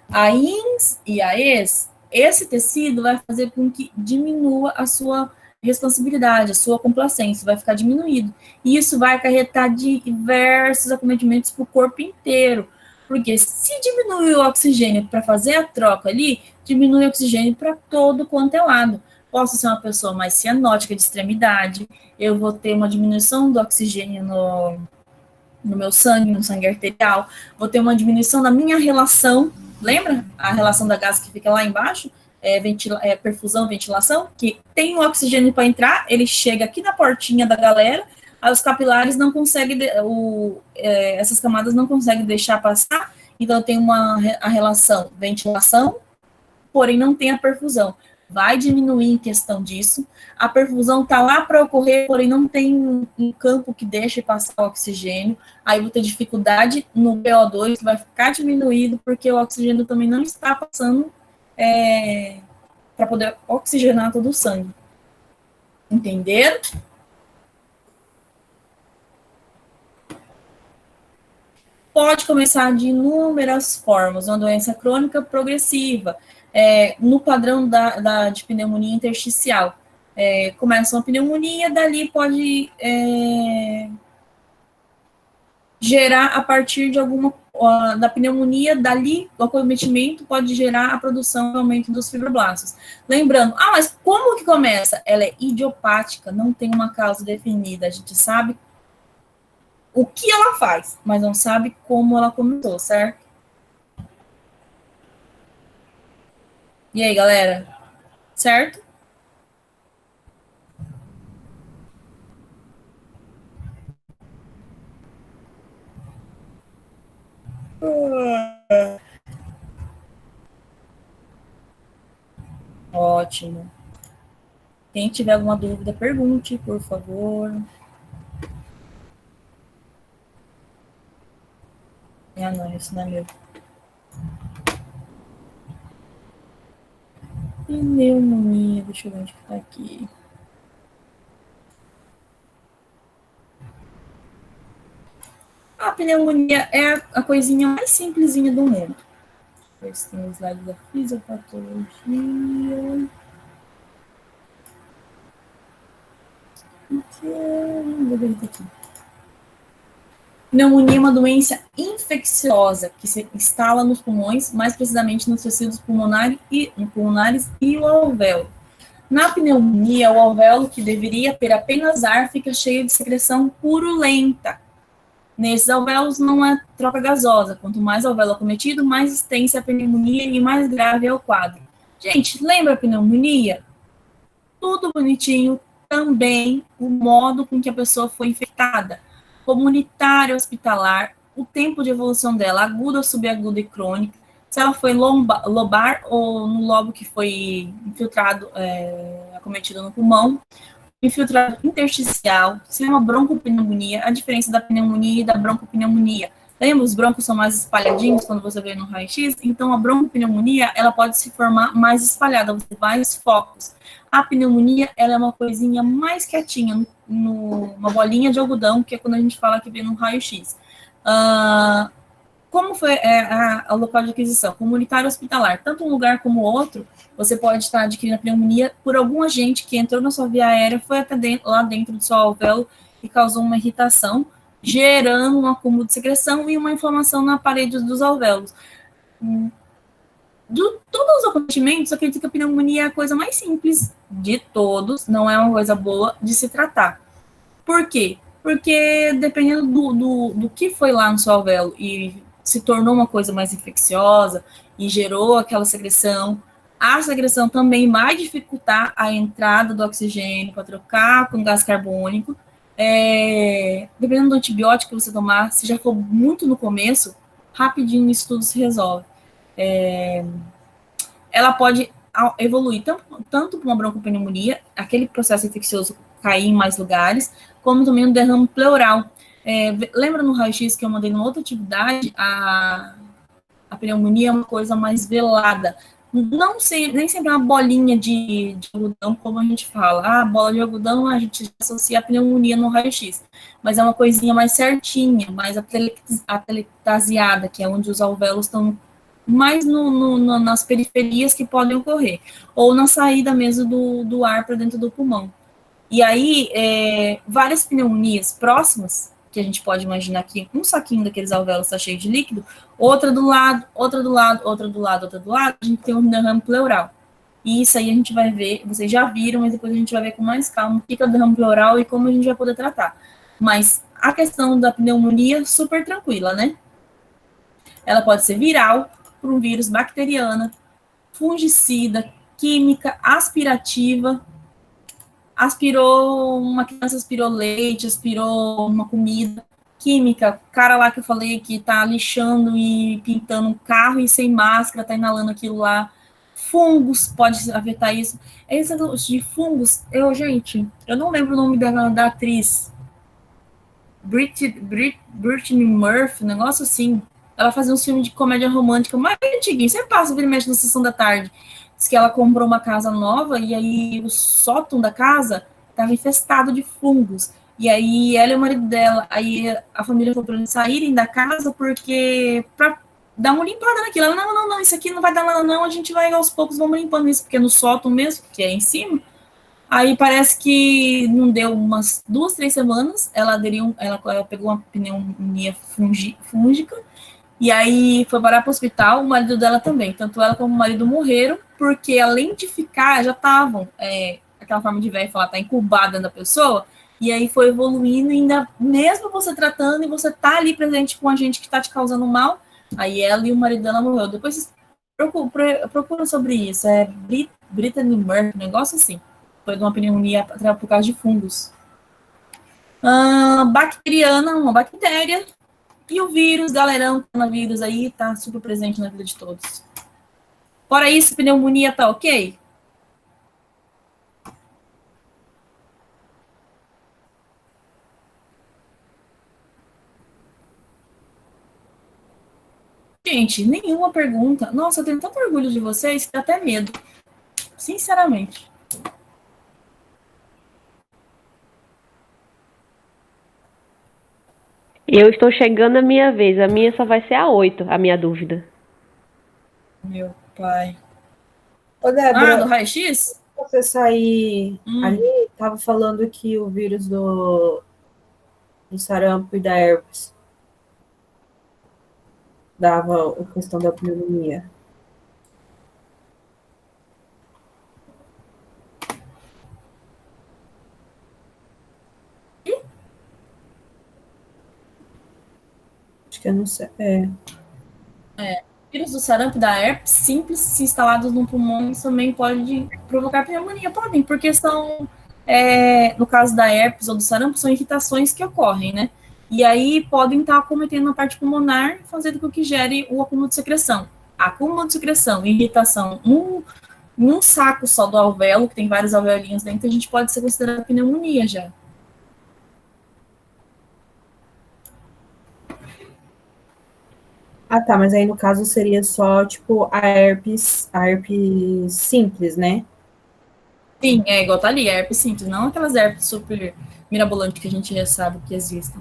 e a ex, esse tecido vai fazer com que diminua a sua responsabilidade, a sua complacência, vai ficar diminuído. E isso vai acarretar diversos acometimentos para o corpo inteiro. Porque se diminuir o oxigênio para fazer a troca ali, diminui o oxigênio para todo quanto é lado. Posso ser uma pessoa mais cianótica de extremidade, eu vou ter uma diminuição do oxigênio no meu sangue, no sangue arterial, vou ter uma diminuição na minha relação, lembra a relação da gás que fica lá embaixo? Perfusão, ventilação, que tem o oxigênio para entrar, ele chega aqui na portinha da galera, aí os capilares não conseguem, essas camadas não conseguem deixar passar, então tem a relação ventilação, porém não tem a perfusão. Vai diminuir em questão disso, a perfusão está lá para ocorrer, porém não tem um campo que deixe passar o oxigênio, aí vou ter dificuldade no PO2, que vai ficar diminuído, porque o oxigênio também não está passando para poder oxigenar todo o sangue. Entenderam? Pode começar de inúmeras formas, uma doença crônica progressiva, no padrão de pneumonia intersticial. Começa uma pneumonia, dali pode gerar a partir de da pneumonia, dali o acometimento pode gerar a produção e aumento dos fibroblastos. Lembrando, mas como que começa? Ela é idiopática, não tem uma causa definida, a gente sabe o que ela faz, mas não sabe como ela começou, certo? E aí, galera? Certo? Ótimo. Quem tiver alguma dúvida, pergunte, por favor. Não, isso não é meu. Pneumonia, deixa eu ver onde que tá aqui. A pneumonia é a coisinha mais simplesinha do mundo. Esse tem o slide da fisiopatologia. Vou ver aqui. Pneumonia é uma doença infecciosa que se instala nos pulmões, mais precisamente nos tecidos pulmonares e o alvéolo. Na pneumonia, o alvéolo, que deveria ter apenas ar, fica cheio de secreção purulenta. Nesses alvéolos não há troca gasosa. Quanto mais alvéolo acometido, mais extensa é a pneumonia e mais grave é o quadro. Gente, lembra a pneumonia? Tudo bonitinho, também o modo com que a pessoa foi infectada. Comunitária, hospitalar, o tempo de evolução dela, aguda, subaguda e crônica, se ela foi lobar ou no lobo que foi infiltrado, acometido no pulmão, infiltrado intersticial, se é uma broncopneumonia, a diferença da pneumonia e da broncopneumonia. Lembra, os broncos são mais espalhadinhos quando você vê no raio-x? Então, a broncopneumonia, ela pode se formar mais espalhada, você tem vários focos. A pneumonia, ela é uma coisinha mais quietinha, uma bolinha de algodão, que é quando a gente fala que vê no raio-x. Como foi a local de aquisição? Comunitário hospitalar. Tanto um lugar como outro, você pode estar adquirindo a pneumonia por algum agente que entrou na sua via aérea, foi até lá dentro do seu alvéolo e causou uma irritação, gerando um acúmulo de secreção e uma inflamação na parede dos alvéolos. De todos os acometimentos, eu acredito que a pneumonia é a coisa mais simples de todos, não é uma coisa boa de se tratar. Por quê? Porque dependendo do que foi lá no seu alvéolo e se tornou uma coisa mais infecciosa e gerou aquela secreção, a secreção também vai dificultar a entrada do oxigênio para trocar com gás carbônico. Dependendo do antibiótico que você tomar, se já for muito no começo, rapidinho isso tudo se resolve. Ela pode evoluir tanto para uma broncopneumonia, aquele processo infeccioso cair em mais lugares, como também um derrame pleural. Lembra no raio-x que eu mandei numa outra atividade? A pneumonia é uma coisa mais velada. Nem sempre é uma bolinha de algodão, como a gente fala. Bola de algodão, a gente associa a pneumonia no raio-x. Mas é uma coisinha mais certinha, mais atelectasiada, que é onde os alvéolos estão mais nas periferias que podem ocorrer. Ou na saída mesmo do ar para dentro do pulmão. E aí, várias pneumonias próximas, que a gente pode imaginar que um saquinho daqueles alvéolos está cheio de líquido, outra do lado, outra do lado, outra do lado, outra do lado, a gente tem um derrame pleural. E isso aí a gente vai ver, vocês já viram, mas depois a gente vai ver com mais calma o que é o derrame pleural e como a gente vai poder tratar. Mas a questão da pneumonia, super tranquila, né? Ela pode ser viral, por um vírus, bacteriana, fungicida, química, aspirativa. Uma criança aspirou leite, aspirou uma comida, química, cara lá que eu falei que tá lixando e pintando um carro e sem máscara, tá inalando aquilo lá, fungos, pode afetar isso. Esse de fungos, eu não lembro o nome da atriz, Brittany Murphy, um negócio assim, ela fazia um filme de comédia romântica mais antiguinho, você passa, vira e mexe na sessão da tarde. Diz que ela comprou uma casa nova e aí o sótão da casa estava infestado de fungos. E aí ela e o marido dela, aí a família falou para eles saírem da casa porque para dar uma limpada naquilo. Ela, não, isso aqui não vai dar nada não, a gente vai aos poucos, vamos limpando isso, porque é no sótão mesmo, que é em cima. Aí parece que não deu umas 2, 3 semanas, ela pegou uma pneumonia fúngica, e aí foi parar para o hospital, o marido dela também. Tanto ela como o marido morreram, porque além de ficar, já estavam, aquela forma de velho falar, tá incubada da pessoa, e aí foi evoluindo, e ainda mesmo você tratando, e você tá ali presente com a gente que tá te causando mal, aí ela e o marido dela morreu. Depois vocês procuram sobre isso, Brittany Murphy, um negócio assim. Foi de uma pneumonia por causa de fungos. Bacteriana, uma bactéria. E o vírus, galerão, o coronavírus aí, tá super presente na vida de todos. Fora isso, pneumonia tá ok? Gente, nenhuma pergunta. Nossa, eu tenho tanto orgulho de vocês que dá até medo. Sinceramente. Eu estou chegando a minha vez. A minha só vai ser a 8, a minha dúvida. Meu pai. Ô, Débora, do raio-x? Você sair ali, estava falando que o vírus do sarampo e da herpes dava a questão da pneumonia. Acho que eu não sei. Vírus do sarampo e da herpes simples, se instalados no pulmão, também pode provocar pneumonia. Podem, porque são, no caso da herpes ou do sarampo, são irritações que ocorrem, né? E aí podem estar acometendo a parte pulmonar, fazendo com que gere o acúmulo de secreção. Acúmulo de secreção e irritação num saco só do alvéolo, que tem vários alveolinhos dentro, a gente pode ser considerado pneumonia já. Ah, tá, mas aí no caso seria só, tipo, a herpes simples, né? Sim, é igual tá ali, é herpes simples, não aquelas herpes super mirabolantes que a gente já sabe que existem.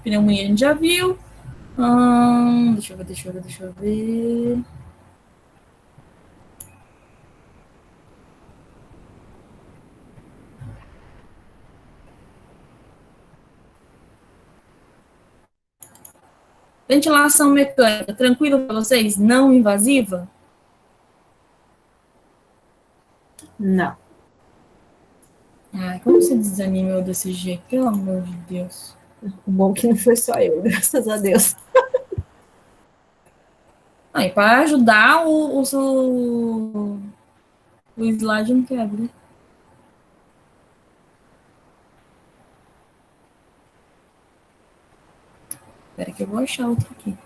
Pneumonia a gente já viu. Deixa eu ver. Ventilação mecânica, tranquilo para vocês? Não invasiva? Não. Ai, como você desanima eu desse jeito? Pelo amor de Deus. O bom é que não foi só eu, graças a Deus. Aí, para ajudar o slide não quebra. Espera que eu vou achar outro aqui.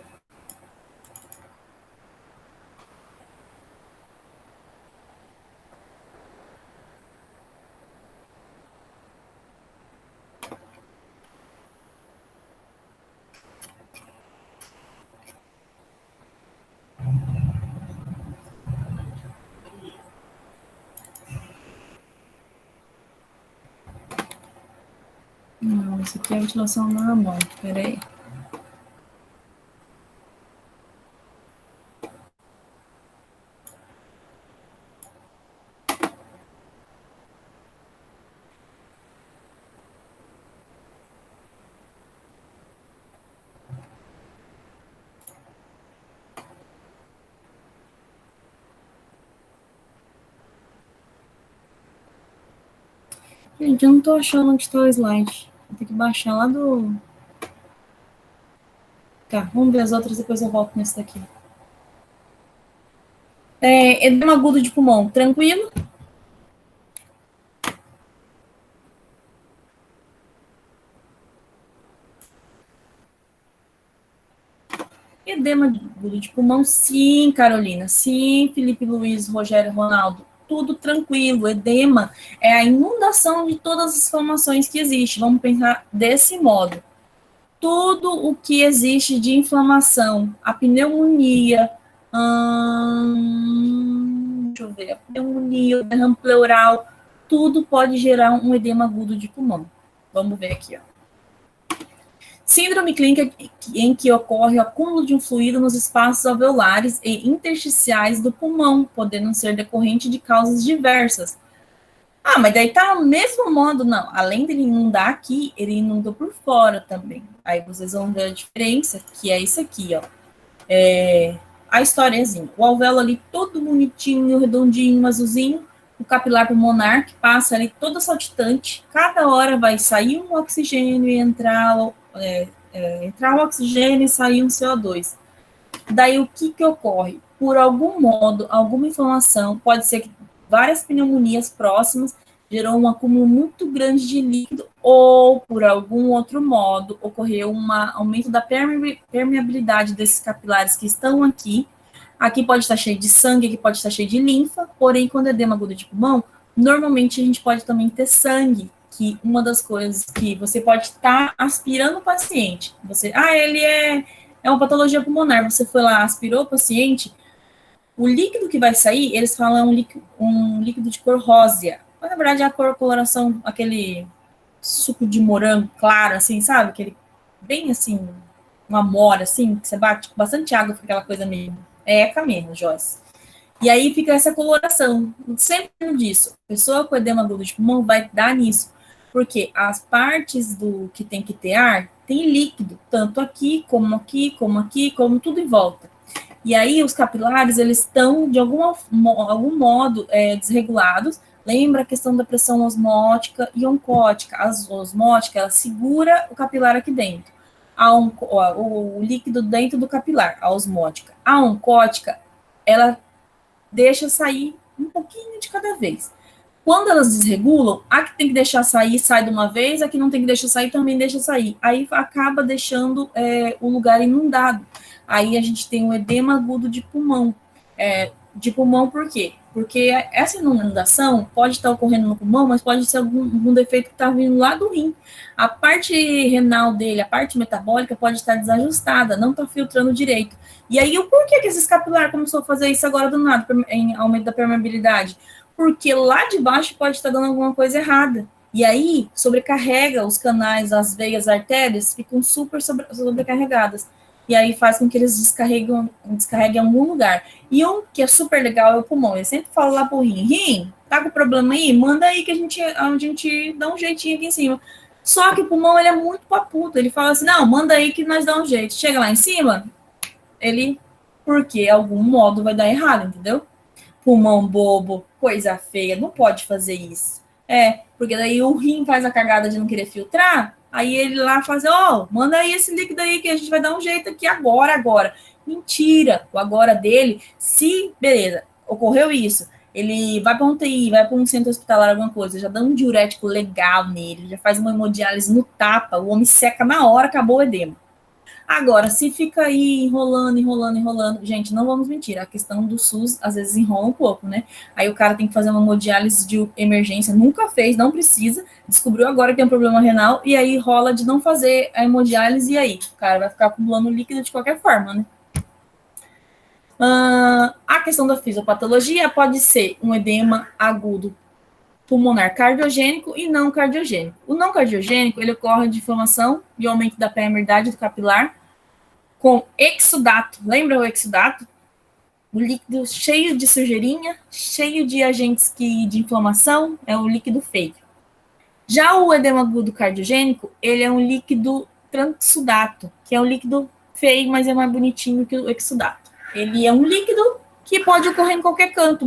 Não, isso aqui é ventilação normal. Espera aí. Gente, eu não tô achando onde está o slide. Vou ter que baixar lá do... Tá, vamos ver as outras, depois eu volto nesse daqui. Edema agudo de pulmão, tranquilo? Edema agudo de pulmão, sim, Carolina. Sim, Felipe Luiz, Rogério, Ronaldo. Tudo tranquilo. Edema é a inundação de todas as inflamações que existem. Vamos pensar desse modo. Tudo o que existe de inflamação, a pneumonia, deixa eu ver, a pneumonia, o derrame pleural, tudo pode gerar um edema agudo de pulmão. Vamos ver aqui, ó. Síndrome clínica em que ocorre o acúmulo de um fluido nos espaços alveolares e intersticiais do pulmão, podendo ser decorrente de causas diversas. Ah, mas daí tá no mesmo modo, não. Além dele inundar aqui, ele inunda por fora também. Aí vocês vão ver a diferença, que é isso aqui, ó. A historiazinha. O alvéolo ali todo bonitinho, redondinho, azulzinho. O capilar pulmonar que passa ali todo saltitante. Cada hora vai sair um oxigênio e entrar o oxigênio e sair um CO2. Daí o que ocorre? Por algum modo, alguma inflamação, pode ser que várias pneumonias próximas gerou um acúmulo muito grande de líquido ou, por algum outro modo, ocorreu um aumento da permeabilidade desses capilares que estão aqui. Aqui pode estar cheio de sangue, aqui pode estar cheio de linfa, porém, quando é edema agudo de pulmão, normalmente a gente pode também ter sangue, que uma das coisas que você pode estar aspirando o paciente. Ele é uma patologia pulmonar, você foi lá, aspirou o paciente, o líquido que vai sair, eles falam um líquido de cor rósea. Mas, na verdade, é a coloração, aquele suco de morango claro, assim, sabe? Aquele, bem assim, uma amora, assim, que você bate com bastante água, fica aquela coisa meio eca mesmo, Joyce. E aí fica essa coloração. Sempre disso. A pessoa com edema agudo de pulmão vai dar nisso. Porque as partes do que tem que ter ar tem líquido, tanto aqui, como tudo em volta. E aí os capilares, eles estão, de algum modo, desregulados. Lembra a questão da pressão osmótica e oncótica. A osmótica, ela segura o capilar aqui dentro. O líquido dentro do capilar, a osmótica. A oncótica, ela deixa sair um pouquinho de cada vez. Quando elas desregulam, a que tem que deixar sair, sai de uma vez, a que não tem que deixar sair, também deixa sair. Aí acaba deixando o lugar inundado. Aí a gente tem um edema agudo de pulmão. De pulmão por quê? porque essa inundação pode estar ocorrendo no pulmão, mas pode ser algum defeito que está vindo lá do rim. A parte renal dele, a parte metabólica pode estar desajustada, não está filtrando direito. E aí, o porquê que esse capilar começou a fazer isso agora do nada, em aumento da permeabilidade? Porque lá de baixo pode estar dando alguma coisa errada. E aí, sobrecarrega os canais, as veias, as artérias, ficam super sobrecarregadas. E aí faz com que eles descarreguem em algum lugar. E um que é super legal é o pulmão. Eu sempre falo lá pro rim, tá com problema aí? Manda aí que a gente dá um jeitinho aqui em cima. Só que o pulmão, ele é muito papudo. Ele fala assim, não, manda aí que nós dá um jeito. Chega lá em cima, ele, porque algum modo vai dar errado, entendeu? Pulmão bobo, coisa feia, não pode fazer isso. Porque daí o rim faz a cagada de não querer filtrar, aí ele lá faz, manda aí esse líquido aí que a gente vai dar um jeito aqui agora. Mentira, o agora dele, se, beleza, ocorreu isso, ele vai para um UTI, vai para um centro hospitalar, alguma coisa, já dá um diurético legal nele, já faz uma hemodiálise no tapa, o homem seca na hora, acabou o edema. Agora, se fica aí enrolando, gente, não vamos mentir, a questão do SUS às vezes enrola um pouco, né? Aí o cara tem que fazer uma hemodiálise de emergência, nunca fez, não precisa, descobriu agora que tem um problema renal, e aí rola de não fazer a hemodiálise, e aí? O cara vai ficar acumulando líquido de qualquer forma, né? A questão da fisiopatologia pode ser um edema agudo pulmonar cardiogênico e não cardiogênico. O não cardiogênico, ele ocorre de inflamação e aumento da permeabilidade do capilar com exudato. Lembra o exudato? O líquido cheio de sujeirinha, cheio de agentes de inflamação, é o líquido feio. Já o edema agudo cardiogênico, ele é um líquido transsudato, que é um líquido feio, mas é mais bonitinho que o exudato. Ele é um líquido que pode ocorrer em qualquer canto,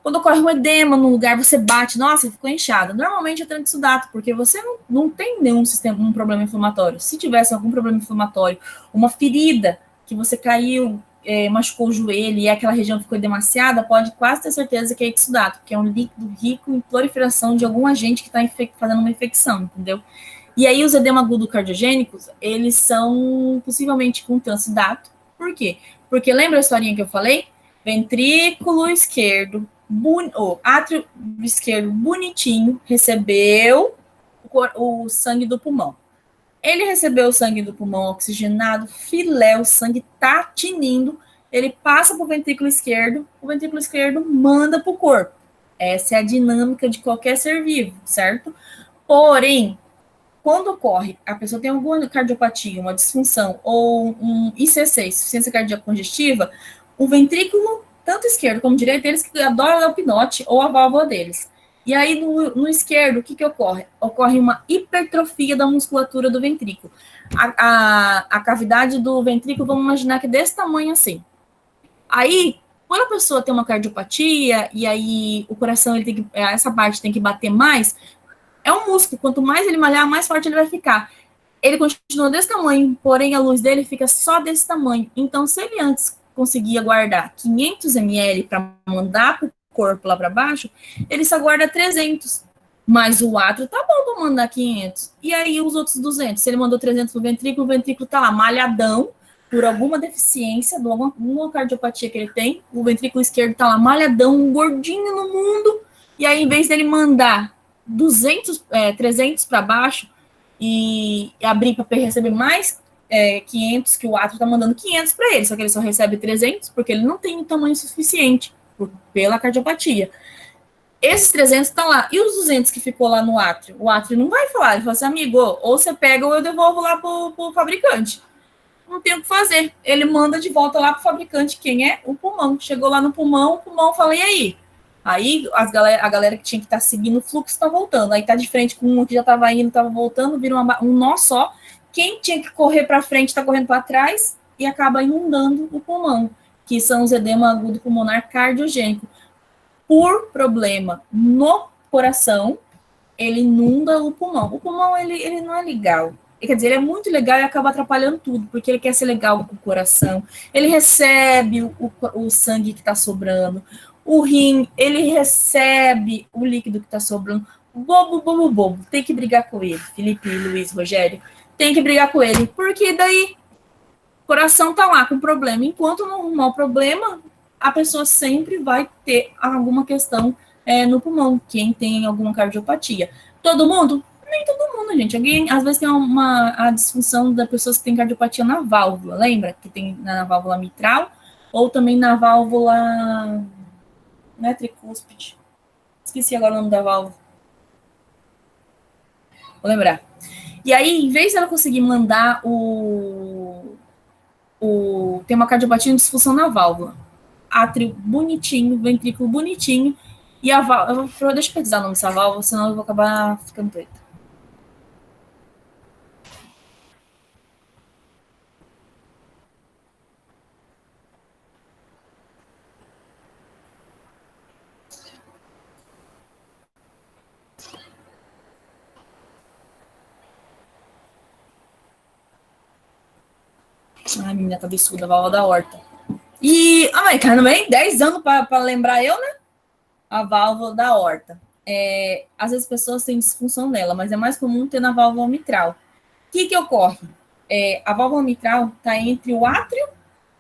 quando ocorre um edema no lugar, você bate, nossa, ficou inchado. Normalmente é transsudato, porque você não tem um problema inflamatório. Se tivesse algum problema inflamatório, uma ferida que você caiu, machucou o joelho e aquela região ficou edemaciada, pode quase ter certeza que é exudato, porque é um líquido rico em proliferação de algum agente que está fazendo uma infecção, entendeu? E aí os edema agudo cardiogênicos, eles são possivelmente com transsudato. Por quê? Porque lembra a historinha que eu falei? Ventrículo esquerdo, átrio esquerdo bonitinho, recebeu o sangue do pulmão. Ele recebeu o sangue do pulmão oxigenado, filé, o sangue tá tinindo, ele passa para o ventrículo esquerdo manda para o corpo. Essa é a dinâmica de qualquer ser vivo, certo? Porém, quando ocorre, a pessoa tem alguma cardiopatia, uma disfunção, ou um ICC, insuficiência cardíaca congestiva, o ventrículo, tanto esquerdo como direito, eles que adoram o pinote ou a válvula deles. E aí, no esquerdo, o que ocorre? Ocorre uma hipertrofia da musculatura do ventrículo. A cavidade do ventrículo, vamos imaginar que é desse tamanho assim. Aí, quando a pessoa tem uma cardiopatia, e aí o coração, essa parte tem que bater mais, é um músculo, quanto mais ele malhar, mais forte ele vai ficar. Ele continua desse tamanho, porém a luz dele fica só desse tamanho. Então, se ele antes conseguia guardar 500 ml para mandar para o corpo lá para baixo, ele só guarda 300. Mas o átrio tá bom para mandar 500. E aí os outros 200? Se ele mandou 300 pro ventrículo, o ventrículo tá lá malhadão, por alguma deficiência, alguma cardiopatia que ele tem, o ventrículo esquerdo tá lá malhadão, gordinho no mundo, e aí em vez dele mandar 300 para baixo e abrir para receber mais 500, que o átrio está mandando 500 para ele, só que ele só recebe 300 porque ele não tem o tamanho suficiente pela cardiopatia. Esses 300 estão lá. E os 200 que ficou lá no átrio? O átrio não vai falar. Ele fala assim, amigo, ou você pega ou eu devolvo lá para o fabricante. Não tem o que fazer. Ele manda de volta lá para o fabricante. Quem é? O pulmão. Chegou lá no pulmão, o pulmão fala, e aí? Aí a galera que tinha que estar seguindo o fluxo está voltando. Aí está de frente com um que já estava indo, estava voltando, vira um nó só. Quem tinha que correr para frente está correndo para trás e acaba inundando o pulmão, que são os edema agudo pulmonar cardiogênico. Por problema no coração, ele inunda o pulmão. O pulmão, ele não é legal. Quer dizer, ele é muito legal e acaba atrapalhando tudo, porque ele quer ser legal com o coração. Ele recebe o sangue que está sobrando. O rim, ele recebe o líquido que está sobrando. Bobo. Tem que brigar com ele. Felipe, Luiz, Rogério. Tem que brigar com ele. Porque daí O coração tá lá com problema. Enquanto não arrumar o problema, a pessoa sempre vai ter alguma questão no pulmão, quem tem alguma cardiopatia. Todo mundo? Nem todo mundo, gente. Alguém, às vezes, tem a disfunção da pessoa que tem cardiopatia na válvula, lembra? Que tem na válvula mitral, ou também na válvula... Não é tricúspide. Esqueci agora o nome da válvula. Vou lembrar. E aí, em vez dela conseguir mandar tem uma cardiopatia de disfunção na válvula. Átrio bonitinho, ventrículo bonitinho, e a válvula... Deixa eu pesquisar o nome dessa válvula, senão eu vou acabar ficando doida. Ai, menina cabeçuda, a válvula da aorta. E, ai, cara, também 10 anos para lembrar eu, né? A válvula da aorta. Às vezes as pessoas têm disfunção nela, mas é mais comum ter na válvula mitral. O que ocorre? A válvula mitral está entre o átrio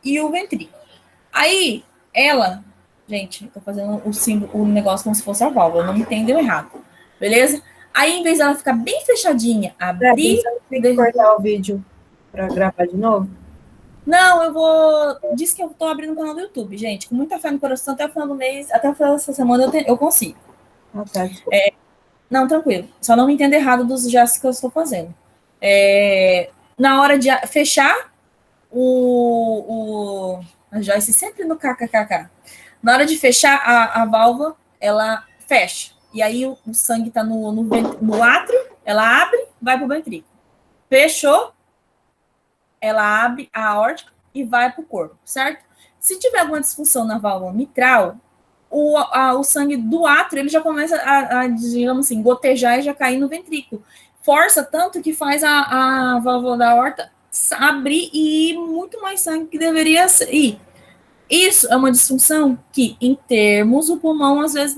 e o ventrículo. Aí, ela... Gente, eu tô fazendo o negócio como se fosse a válvula, não me entendeu errado. Beleza? Aí, em vez dela ficar bem fechadinha, abrir... Tem que cortar o vídeo para gravar de novo? Não, eu vou... Diz que eu tô abrindo um canal do YouTube, gente. Com muita fé no coração, até o final do mês, até o final dessa semana eu consigo. Ah, tá. Não, tranquilo. Só não me entenda errado dos gestos que eu estou fazendo. Na hora de fechar a Joyce sempre no kkkk. Na hora de fechar a válvula, ela fecha. E aí o sangue está no átrio, ela abre, vai para o ventrículo. Fechou, ela abre a aórtica e vai para o corpo, certo? Se tiver alguma disfunção na válvula mitral, o sangue do átrio ele já começa digamos assim, gotejar e já cair no ventrículo. Força tanto que faz a válvula da aorta abrir e ir muito mais sangue que deveria ir. Isso é uma disfunção que, em termos, o pulmão às vezes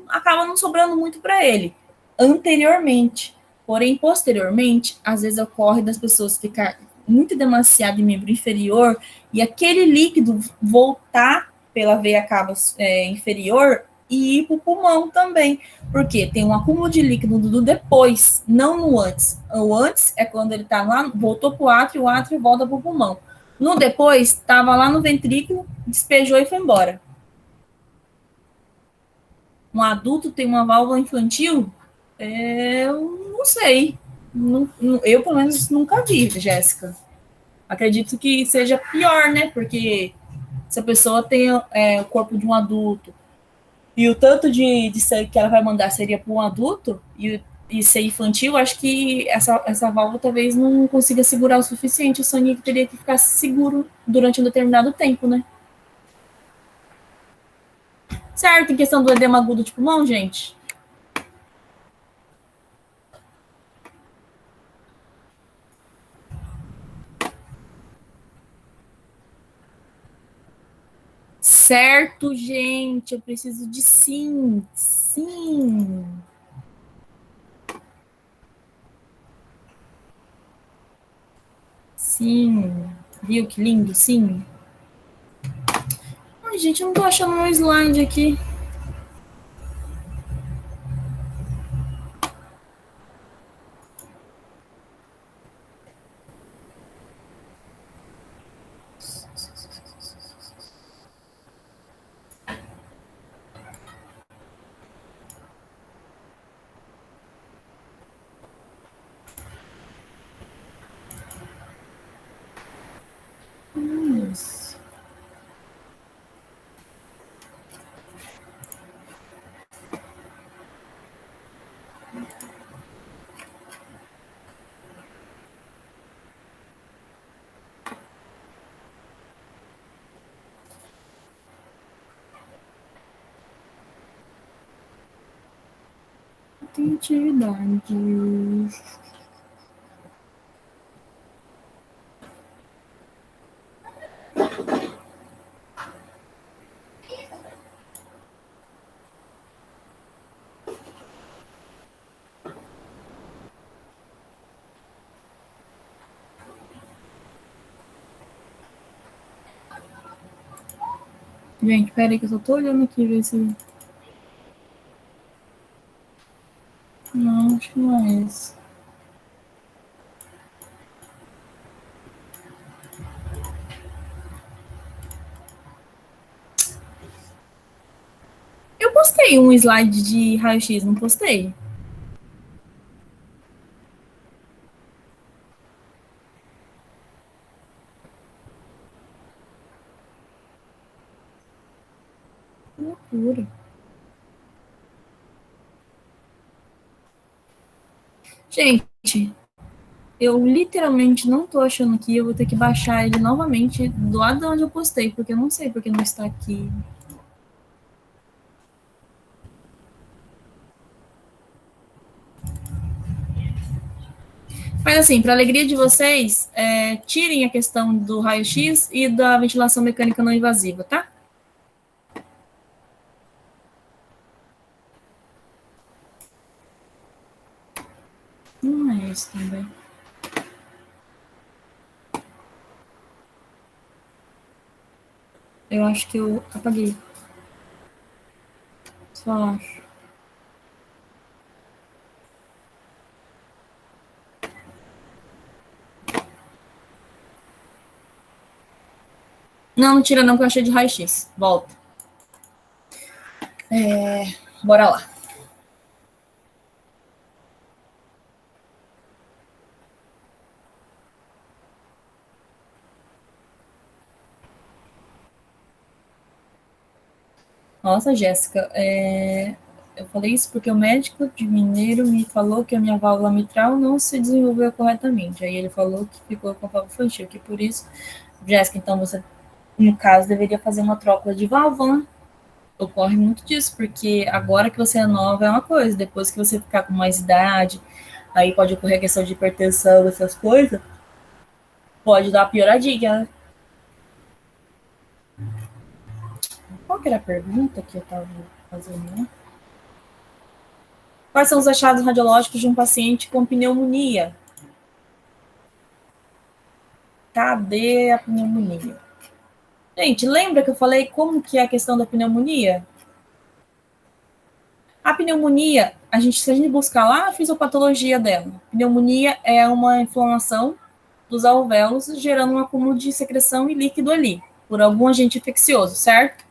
acaba não sobrando muito para ele anteriormente. Porém, posteriormente, às vezes ocorre das pessoas ficar muito demasiado em membro inferior e aquele líquido voltar pela veia cava inferior e ir para o pulmão também, porque tem um acúmulo de líquido do depois, não no antes. O antes é quando ele está lá, voltou para o átrio volta para o pulmão. No depois, estava lá no ventrículo, despejou e foi embora. Um adulto tem uma válvula infantil? Eu não sei. Eu, pelo menos, nunca vi, Jéssica. Acredito que seja pior, né? Porque se a pessoa tem o corpo de um adulto e o tanto de sangue que ela vai mandar seria para um adulto e ser infantil, acho que essa válvula talvez não consiga segurar o suficiente o sangue que teria que ficar seguro durante um determinado tempo, né? Certo? Em questão do edema agudo de pulmão, gente? Certo, gente, eu preciso de sim. Sim. Sim. Viu que lindo? Sim. Ai, gente, eu não tô achando meu slide aqui. Isso. Tem atividade. Gente, peraí que eu só tô olhando aqui, ver se... Não, acho que não é esse. Eu postei um slide de raio-x, não postei? Que loucura. Gente, eu literalmente não tô achando aqui, eu vou ter que baixar ele novamente do lado de onde eu postei, porque eu não sei porque não está aqui. Mas assim, para alegria de vocês, tirem a questão do raio-x e da ventilação mecânica não invasiva, tá? Não é isso também. Eu acho que eu apaguei. Só acho. Não, não tira não, que eu achei de raio-x. Volta. Bora lá. Nossa, Jéssica, eu falei isso porque o médico de Mineiro me falou que a minha válvula mitral não se desenvolveu corretamente. Aí ele falou que ficou com a válvula infantil, que por isso, Jéssica, então você, no caso, deveria fazer uma troca de válvula. Ocorre muito disso, porque agora que você é nova é uma coisa, depois que você ficar com mais idade, aí pode ocorrer a questão de hipertensão, essas coisas, pode dar uma pioradinha, né? Qual que era a pergunta que eu estava fazendo, né? Quais são os achados radiológicos de um paciente com pneumonia? Cadê a pneumonia? Gente, lembra que eu falei como que é a questão da pneumonia? A pneumonia, se a gente buscar lá a fisiopatologia dela, pneumonia é uma inflamação dos alvéolos, gerando um acúmulo de secreção e líquido ali, por algum agente infeccioso, certo?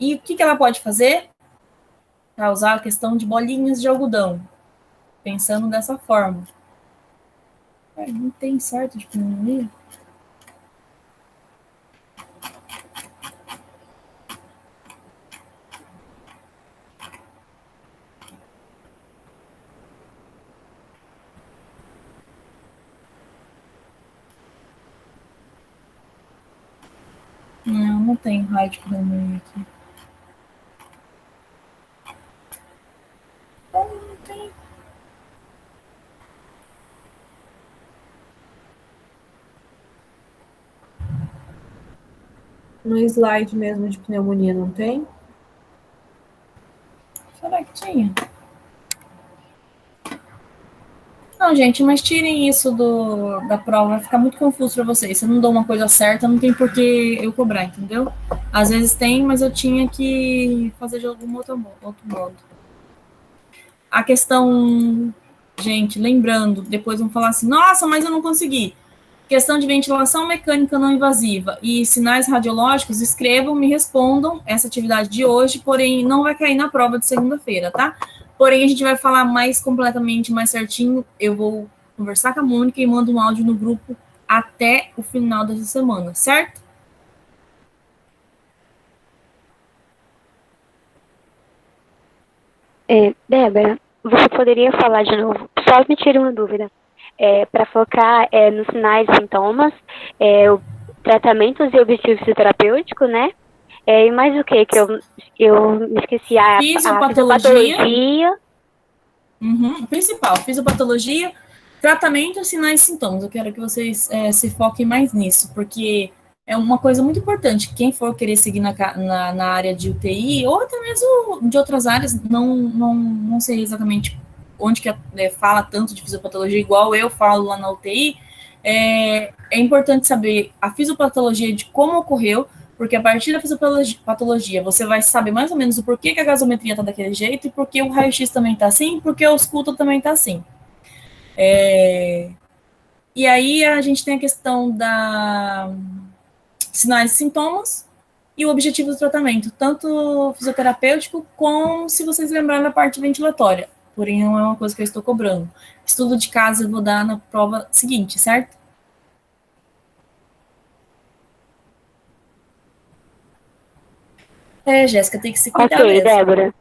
E o que ela pode fazer? Causar a questão de bolinhas de algodão, pensando dessa forma. Não tem certo de pneumonia? Não tem raio de pneumonia aqui. Não tem. No slide mesmo de pneumonia não tem? Será que tinha? Não, gente, mas tirem isso da prova, vai ficar muito confuso para vocês. Se eu não dou uma coisa certa, não tem por que eu cobrar, entendeu? Às vezes tem, mas eu tinha que fazer de algum outro modo. A questão, gente, lembrando, depois vão falar assim, nossa, mas eu não consegui. Questão de ventilação mecânica não invasiva e sinais radiológicos, escrevam, me respondam essa atividade de hoje, porém não vai cair na prova de segunda-feira, tá? Porém, a gente vai falar mais completamente, mais certinho. Eu vou conversar com a Mônica e mando um áudio no grupo até o final dessa semana, certo? Débora, você poderia falar de novo? Só me tira uma dúvida. Para focar nos sinais e sintomas, tratamentos e objetivos terapêuticos, né? E mais o que eu me esqueci? A fisiopatologia. Principal, fisiopatologia, tratamento, sinais e sintomas. Eu quero que vocês se foquem mais nisso, porque é uma coisa muito importante. Quem for querer seguir na área de UTI, ou até mesmo de outras áreas, não sei exatamente onde que fala tanto de fisiopatologia, igual eu falo lá na UTI, é importante saber a fisiopatologia de como ocorreu, Porque a partir da fisiopatologia, você vai saber mais ou menos o porquê que a gasometria está daquele jeito, e porque o raio-x também está assim, e porque o ausculto também está assim. E aí a gente tem a questão da sinais e sintomas e o objetivo do tratamento, tanto fisioterapêutico como, se vocês lembrarem, na parte ventilatória. Porém, não é uma coisa que eu estou cobrando. Estudo de caso eu vou dar na prova seguinte, certo? Jéssica, tem que se cuidar Ok, mesmo. Débora.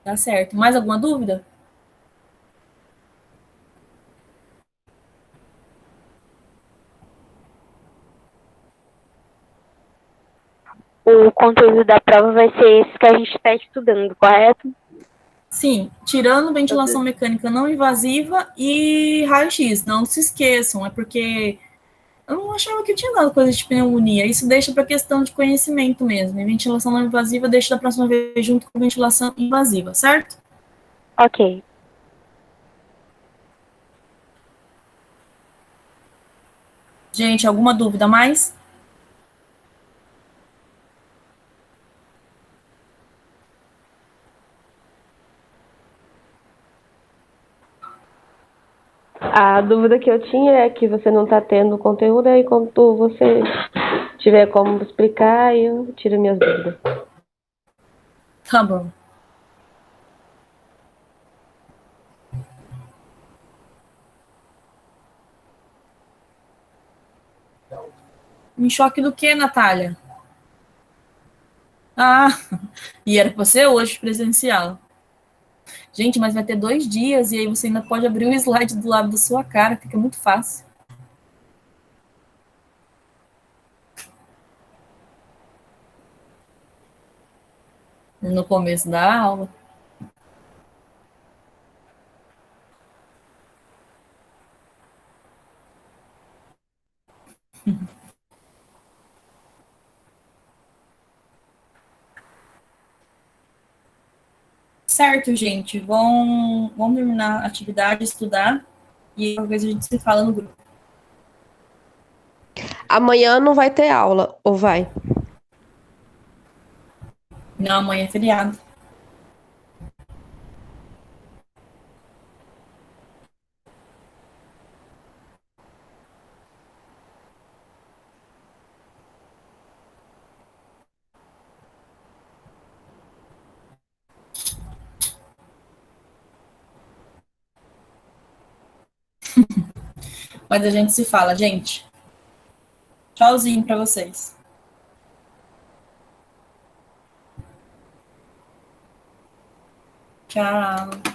Tá certo. Mais alguma dúvida? O conteúdo da prova vai ser esse que a gente está estudando, correto? Sim, tirando ventilação mecânica não invasiva e raio-x. Não se esqueçam, é porque eu não achava que tinha dado coisa de pneumonia. Isso deixa para questão de conhecimento mesmo. E ventilação não invasiva deixa da próxima vez junto com ventilação invasiva, certo? Ok. Gente, alguma dúvida mais? A dúvida que eu tinha é que você não está tendo conteúdo, aí quando você tiver como explicar, eu tiro minhas dúvidas. Tá bom. Em choque do que, Natália? Ah, e era para você hoje presencial. Gente, mas vai ter 2 dias e aí você ainda pode abrir o slide do lado da sua cara, fica muito fácil. No começo da aula. Certo, gente. Vamos terminar a atividade, estudar e talvez a gente se fala no grupo. Amanhã não vai ter aula, ou vai? Não, amanhã é feriado. Mas a gente se fala, gente. Tchauzinho para vocês. Tchau.